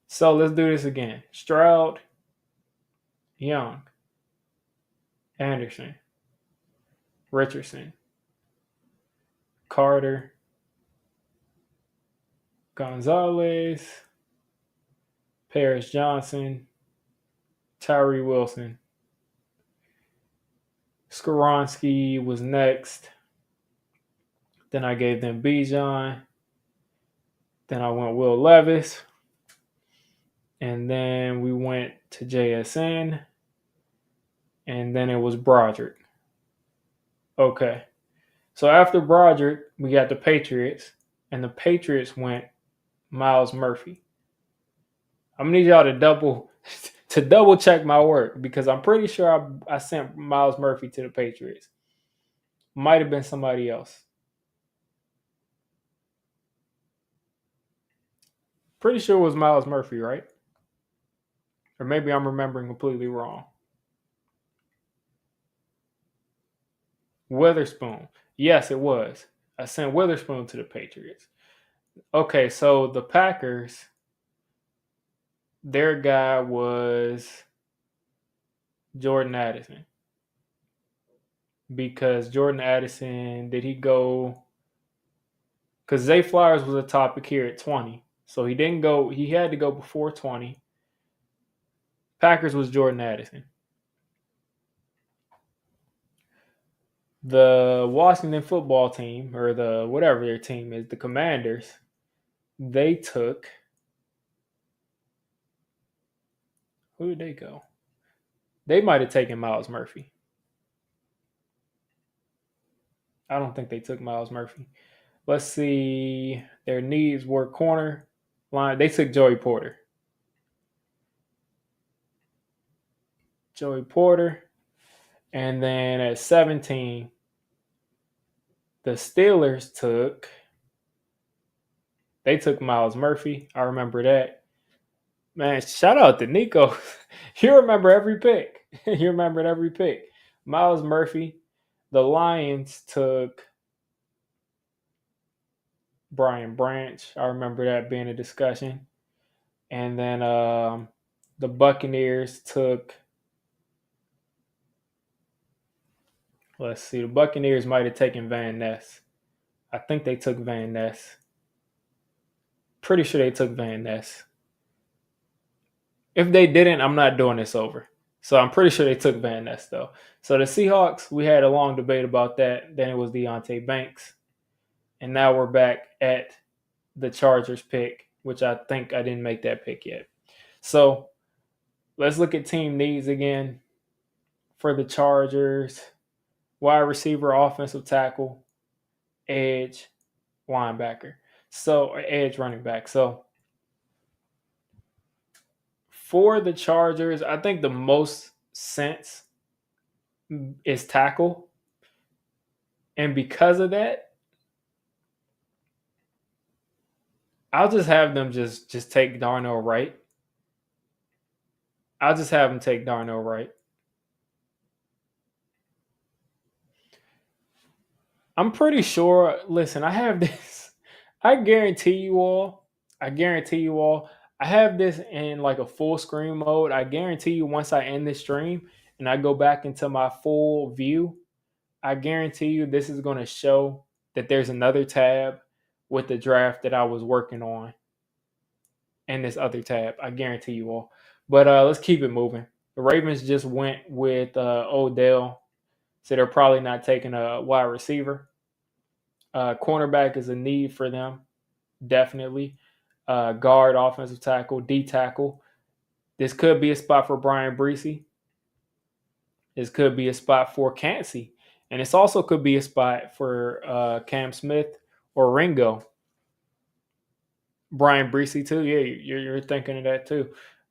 So let's do this again. Stroud, Young, Anderson, Richardson, Carter, Gonzalez, Paris Johnson, Tyree Wilson. Skoronski was next. Then I gave them Bijan. Then I went Will Levis. And then we went to JSN. And then it was Broderick. Okay. So after Broderick, we got the Patriots. And the Patriots went Miles Murphy. I'm gonna need y'all to double check my work because I'm pretty sure I sent Miles Murphy to the Patriots. Might have been somebody else. Pretty sure it was Miles Murphy, right? Or maybe I'm remembering completely wrong. Witherspoon. Yes, it was. I sent Witherspoon to the Patriots. Okay, so the Packers, their guy was Jordan Addison. Because Jordan Addison, did he go? Because Zay Flowers was a topic here at 20. So he didn't go, he had to go before 20. Packers was Jordan Addison. The Washington football team, or the whatever their team is, the Commanders, they took. Who did they go? They might have taken Miles Murphy. I don't think they took Miles Murphy. Let's see. Their needs were corner line. They took Joey Porter. Joey Porter. And then at 17, the Steelers took. They took Miles Murphy. I remember that. Man, shout out to Nico. You remember every pick. You remembered every pick. Miles Murphy. The Lions took Brian Branch. I remember that being a discussion. And then the Buccaneers took. Let's see. The Buccaneers might have taken Van Ness. I think they took Van Ness. Pretty sure they took Van Ness. If they didn't, I'm not doing this over. So I'm pretty sure they took Van Ness though. So the Seahawks, we had a long debate about that. Then it was Deonte Banks. And now we're back at the Chargers pick, which I think I didn't make that pick yet. So let's look at team needs again for the Chargers. Wide receiver, offensive tackle, edge, linebacker. So edge running back. So for the Chargers, I think the most sense is tackle. And because of that, I'll just have them just take Darnell Wright. I'll just have them take Darnell Wright. I'm pretty sure. Listen, I have this. I guarantee you all. I guarantee you all. I have this in like a full screen mode. I guarantee you once I end this stream and I go back into my full view, I guarantee you this is going to show that there's another tab with the draft that I was working on and this other tab. I guarantee you all. But let's keep it moving. The Ravens just went with Odell, so they're probably not taking a wide receiver. Cornerback is a need for them, definitely. Guard, offensive tackle, D tackle. This could be a spot for Brian Breesy. This could be a spot for Cansey. And this also could be a spot for Cam Smith or Ringo. Brian Breesy too. Yeah, you're thinking of that too.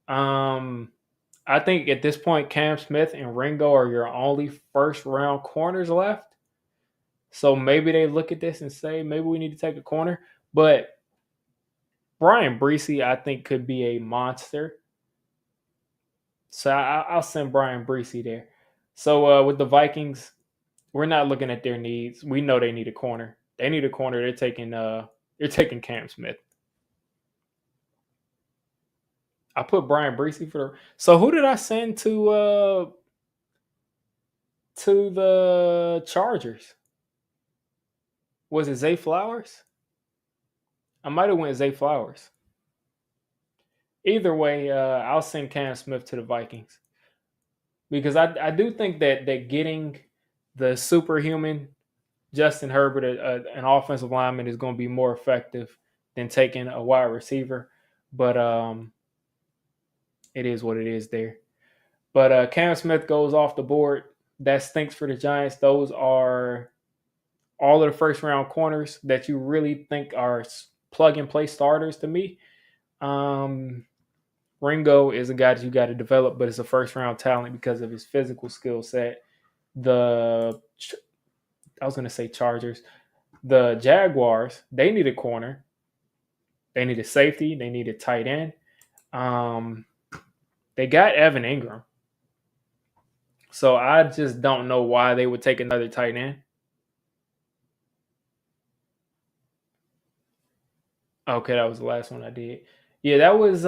I think at this point, Cam Smith and Ringo are your only first round corners left. So maybe they look at this and say, maybe we need to take a corner. But Brian Breesy, I think, could be a monster. So I'll send Brian Breesy there. So with the Vikings, we're not looking at their needs. We know they need a corner. They need a corner. They're taking Cam Smith. I put Brian Breesy for the. So who did I send to the Chargers? Was it Zay Flowers? I might have went Zay Flowers. Either way, I'll send Cam Smith to the Vikings because I do think that getting the superhuman Justin Herbert, an offensive lineman, is going to be more effective than taking a wide receiver. But it is what it is there. But Cam Smith goes off the board. That stinks for the Giants. Those are all of the first round corners that you really think are plug and play starters to me. Um, Ringo is a guy that you got to develop, but it's a first round talent because of his physical skill set. The I was going to say Chargers. The Jaguars, they need a corner. They need a safety. They need a tight end. Um, they got Evan Ingram. So I just don't know why they would take another tight end. Okay, that was the last one I did. Yeah, that was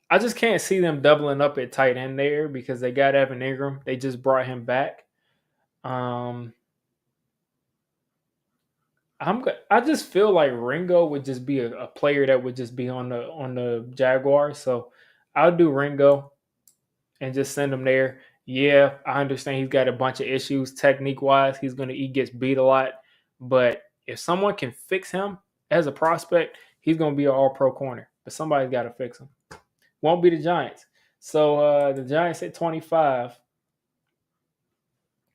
I just can't see them doubling up at tight end there because they got Evan Ingram. They just brought him back. Um I just feel like Ringo would just be a player that would just be on the Jaguars. So I'll do Ringo and just send him there. Yeah, I understand he's got a bunch of issues technique wise. He gets beat a lot. But if someone can fix him as a prospect, he's gonna be an all pro corner. But somebody's gotta fix him. Won't be the Giants. So the Giants at 25,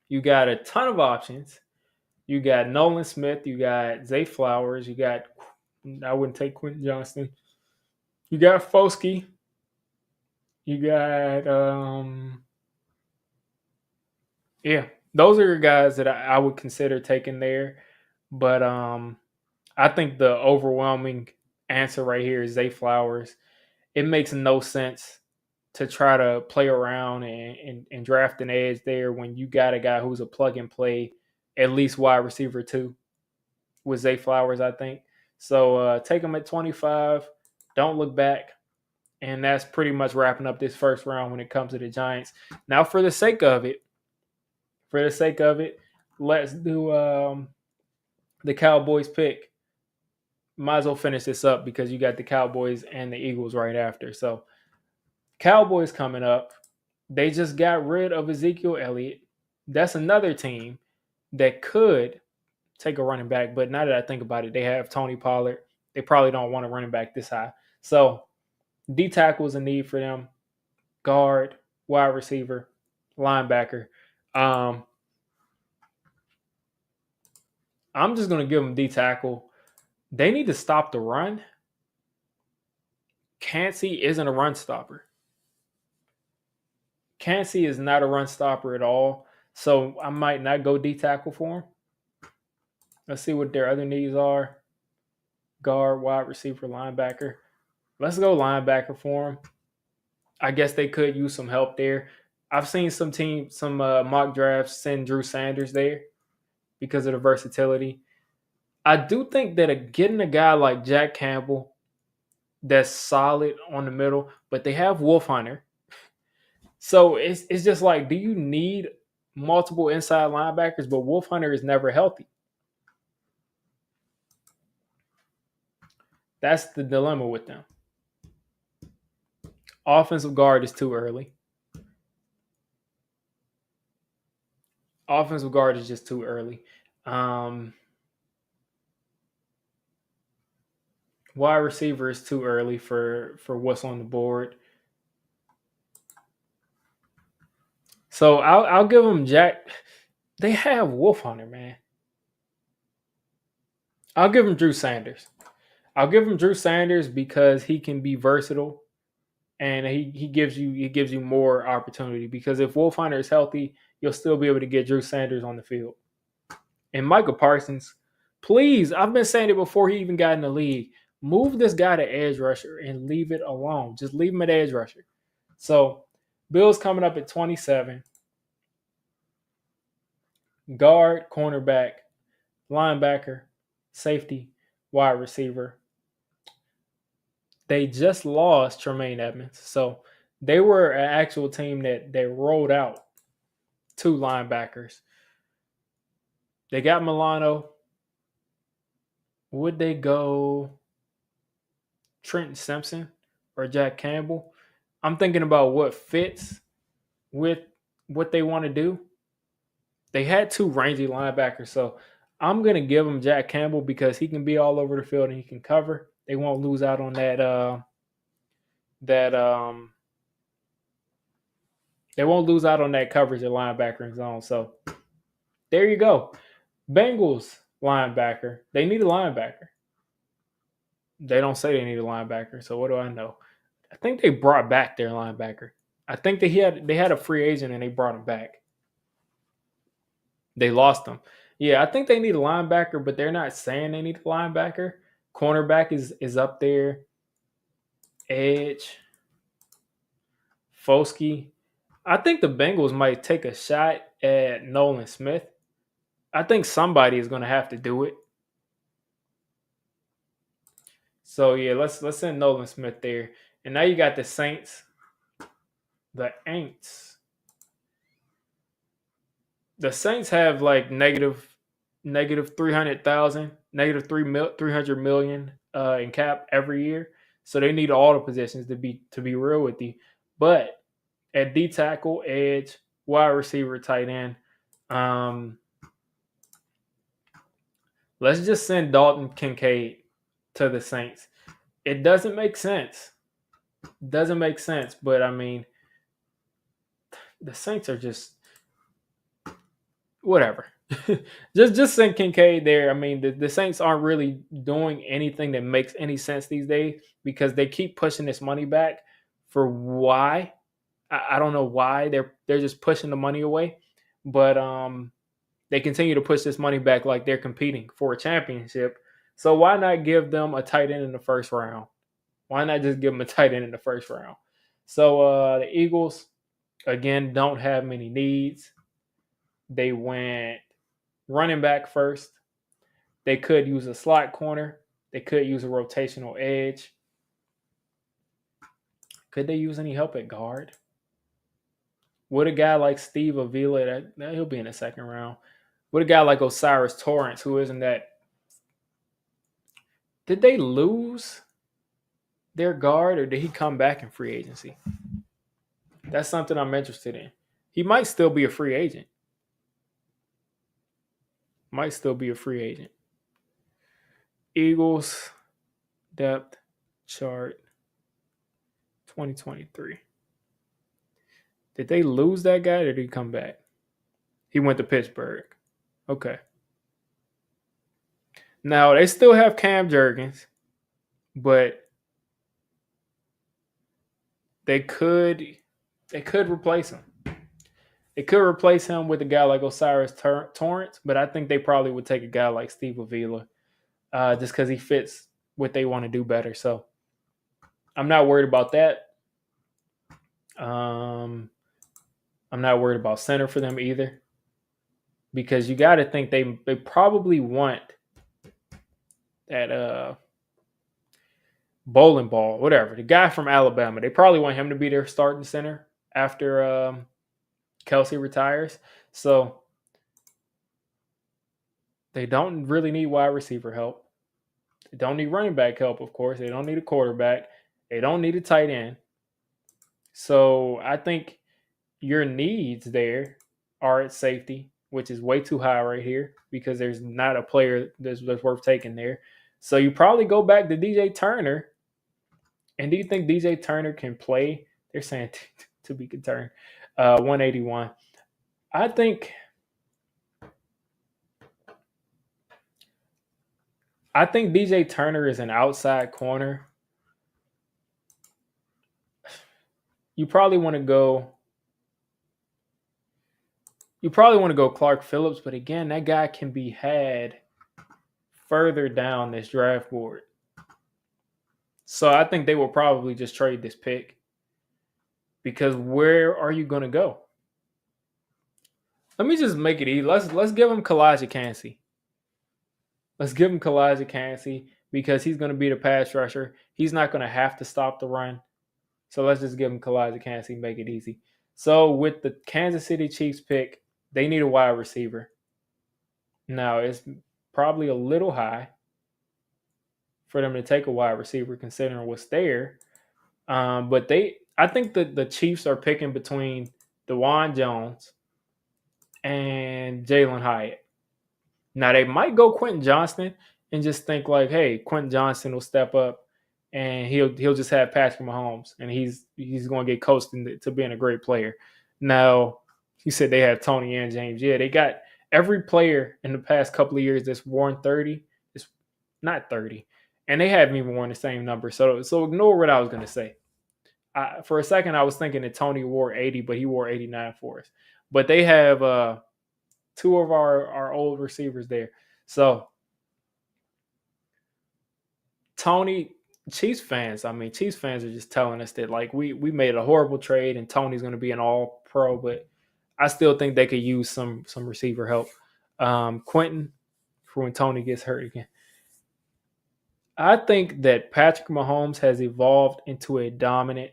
you got a ton of options. You got Nolan Smith, you got Zay Flowers, you got I wouldn't take Quentin Johnston. You got Foskey, you got yeah, those are your guys that I would consider taking there. But I think the overwhelming answer right here is Zay Flowers. It makes no sense to try to play around and draft an edge there when you got a guy who's a plug and play, at least wide receiver too, with Zay Flowers, I think. So take him at 25. Don't look back. And that's pretty much wrapping up this first round when it comes to the Giants. Now, for the sake of it, let's do the Cowboys pick. Might as well finish this up because you got the Cowboys and the Eagles right after. So Cowboys coming up. They just got rid of Ezekiel Elliott. That's another team that could take a running back, but now that I think about it, they have Tony Pollard. They probably don't want a running back this high. So D tackle is a need for them. Guard, wide receiver, linebacker. Um, I'm just going to give them D tackle. They need to stop the run. Kancey isn't a run stopper. Kancey is not a run stopper at all. So I might not go D tackle for him. Let's see what their other needs are. Guard, wide receiver, linebacker. Let's go linebacker for him. I guess they could use some help there. I've seen some mock drafts send Drew Sanders there because of the versatility. I do think that getting a guy like Jack Campbell that's solid on the middle, but they have Wolf Hunter. So it's just like, do you need multiple inside linebackers? But Wolf Hunter is never healthy. That's the dilemma with them. Offensive guard is too early. Offensive guard is just too early. Um, Wide receiver is too early for what's on the board. So I'll give them Jack. They have Wolf Hunter, man. I'll give him Drew Sanders. I'll give him Drew Sanders because he can be versatile and he gives you more opportunity because if Wolf Hunter is healthy, you'll still be able to get Drew Sanders on the field. And Michael Parsons, please, I've been saying it before he even got in the league. Move this guy to edge rusher and leave it alone. Just leave him at edge rusher. So, Bills coming up at 27. Guard, cornerback, linebacker, safety, wide receiver. They just lost Tremaine Edmonds. So, they were an actual team that they rolled out two linebackers. They got Milano. Would they go Trenton Simpson or Jack Campbell? I'm thinking about what fits with what they want to do. They had two rangy linebackers, so I'm gonna give them Jack Campbell because he can be all over the field and he can cover. They won't lose out on that they won't lose out on that coverage at linebacker and zone. So there you go. Bengals linebacker. They need a linebacker. They don't say they need a linebacker. So what do I know? I think they brought back their linebacker. I think they had a free agent and they brought him back. They lost him. Yeah, I think they need a linebacker, but they're not saying they need a linebacker. Cornerback is up there. Edge, Foskey. I think the Bengals might take a shot at Nolan Smith. I think somebody is going to have to do it. So yeah, let's send Nolan Smith there. And now you got the Saints, the Aints. The Saints have like negative 300,000, negative 300 million in cap every year. So they need all the positions to be real with you. But at D tackle, edge, wide receiver, tight end, um, let's just send Dalton Kincaid to the Saints. It doesn't make sense. Doesn't make sense, but I mean, the Saints are just whatever. just send Kincaid there. I mean, the Saints aren't really doing anything that makes any sense these days because they keep pushing this money back. For why? I don't know why they're just pushing the money away, but they continue to push this money back like they're competing for a championship. So why not give them a tight end in the first round? Why not just give them a tight end in the first round? So the Eagles again don't have many needs. They went running back first. They could use a slot corner. They could use a rotational edge. Could they use any help at guard? Would a guy like Steve Avila, that he'll be in the second round. Would a guy like Osiris Torrance, who isn't that? Did they lose their guard or did he come back in free agency? That's something I'm interested in. He might still be a free agent. Might still be a free agent. Eagles depth chart 2023. Did they lose that guy or did he come back? He went to Pittsburgh. Okay. Now they still have Cam Jurgens, but they could replace him. They could replace him with a guy like Osiris Torrance, but I think they probably would take a guy like Steve Avila just because he fits what they want to do better. So I'm not worried about that. I'm not worried about center for them either because you got to think they probably want that bowling ball, whatever, the guy from Alabama. They probably want him to be their starting center after Kelsey retires. So they don't really need wide receiver help. They don't need running back help, of course. They don't need a quarterback. They don't need a tight end. So I think your needs there are at safety, which is way too high right here because there's not a player that's worth taking there. So you probably go back to DJ Turner. And do you think DJ Turner can play? They're saying to be concerned. 181. I think DJ Turner is an outside corner. You probably want to go Clark Phillips, but again, that guy can be had further down this draft board. So I think they will probably just trade this pick because where are you going to go? Let me just make it easy. Let's give him Kalijah Cansey. Let's give him Kalijah Cansey because he's going to be the pass rusher. He's not going to have to stop the run. So let's just give him Kalijah Cansey and make it easy. So with the Kansas City Chiefs pick, they need a wide receiver. Now, it's probably a little high, for them to take a wide receiver considering what's there. But I think that the Chiefs are picking between DeJuan Jones and Jalen Hyatt. Now they might go Quentin Johnston and just think like, hey, Quentin Johnston will step up and he'll just have Patrick Mahomes and he's going to get coached into being a great player. Now he said they have Tony and James. Yeah, they got every player in the past couple of years that's worn 30. It's not 30, and they haven't even worn the same number. So ignore what I was going to say. For a second, I was thinking that Tony wore 80, but he wore 89 for us. But they have two of our old receivers there. So Tony, Chiefs fans are just telling us that like we made a horrible trade and Tony's going to be an all pro, but I still think they could use some receiver help. Quentin for when Tony gets hurt again. I think that Patrick Mahomes has evolved into a dominant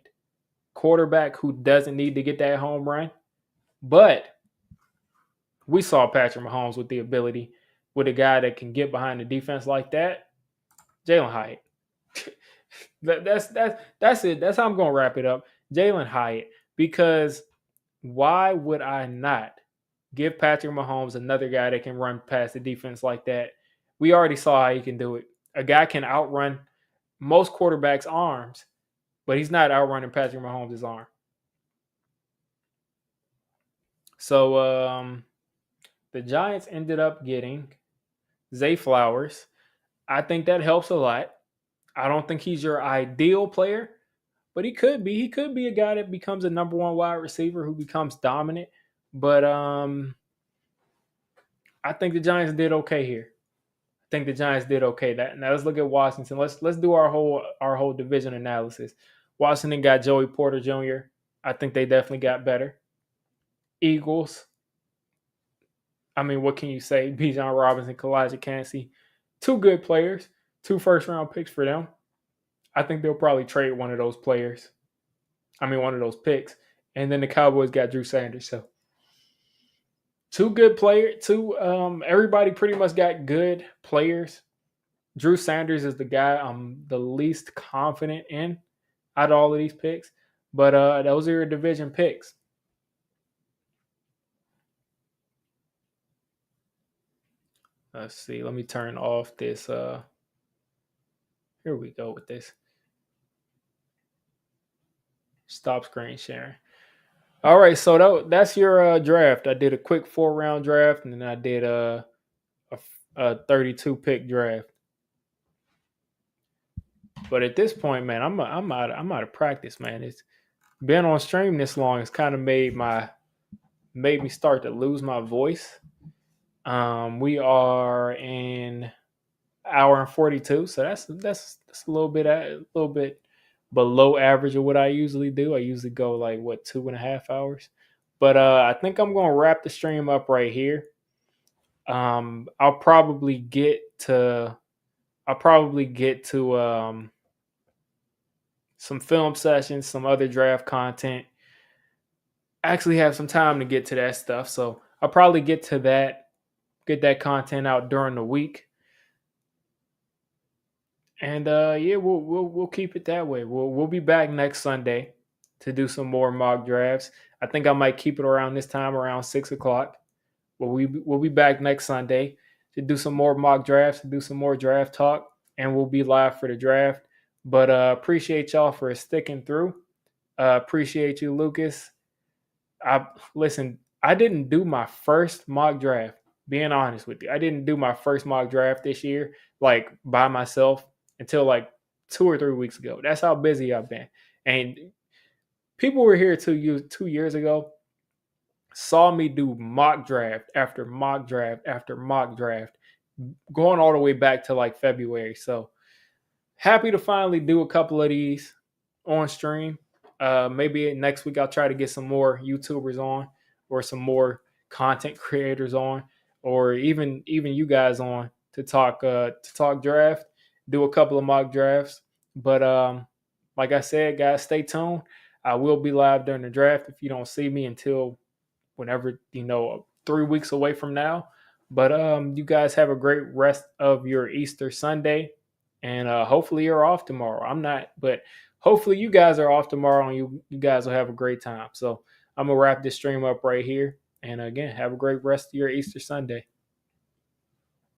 quarterback who doesn't need to get that home run, but we saw Patrick Mahomes with the ability with a guy that can get behind the defense like that. Jalen Hyatt. That's it. That's how I'm gonna wrap it up. Jalen Hyatt. Because why would I not give Patrick Mahomes another guy that can run past the defense like that? We already saw how he can do it. A guy can outrun most quarterbacks' arms, but he's not outrunning Patrick Mahomes' arm. So the Giants ended up getting Zay Flowers. I think that helps a lot. I don't think he's your ideal player, but he could be. He could be a guy that becomes a number one wide receiver who becomes dominant. But I think the Giants did okay here. I think the Giants did okay. Now let's look at Washington. Let's do our whole division analysis. Washington got Joey Porter Jr. I think they definitely got better. Eagles. I mean, what can you say? Bijan Robinson, Kalijah Kancey, two good players, two first-round picks for them. I think they'll probably trade one of those players. One of those picks. And then the Cowboys got Drew Sanders. So two good players. Everybody pretty much got good players. Drew Sanders is the guy I'm the least confident in out of all of these picks. But those are your division picks. Let's see. Let me turn off this. Here we go with this. Stop screen sharing. All right, so that's your draft. I did a quick 4-round draft, and then I did a 32 pick draft. But at this point, man, I'm out of practice, man. It's been on stream this long. It's kind of made me start to lose my voice. We are in hour and 42, so that's a little bit below average of what I usually do. I usually go like 2.5 hours, but I think I'm gonna wrap the stream up right here. I'll probably get to some film sessions, some other draft content. I actually have some time to get to that stuff, so I'll probably get that content out during the week. And we'll keep it that way. We'll be back next Sunday to do some more mock drafts. I think I might keep it around this time, around 6:00. But we'll be back next Sunday to do some more mock drafts, to do some more draft talk, and we'll be live for the draft. But appreciate y'all for sticking through. Appreciate you, Lucas. I didn't do my first mock draft. Being honest with you, I didn't do my first mock draft this year, like by myself, until like 2 or 3 weeks ago. That's how busy I've been. And people were here 2 years ago, saw me do mock draft after mock draft after mock draft, going all the way back to like February. So happy to finally do a couple of these on stream. Maybe next week I'll try to get some more YouTubers on, or some more content creators on, or even you guys on to talk draft, do a couple of mock drafts. But like I said, guys, stay tuned. I will be live during the draft if you don't see me until whenever, 3 weeks away from now. But you guys have a great rest of your Easter Sunday, And hopefully you're off tomorrow. I'm not, but hopefully you guys are off tomorrow and you guys will have a great time. So I'm gonna wrap this stream up right here. And again, have a great rest of your Easter Sunday.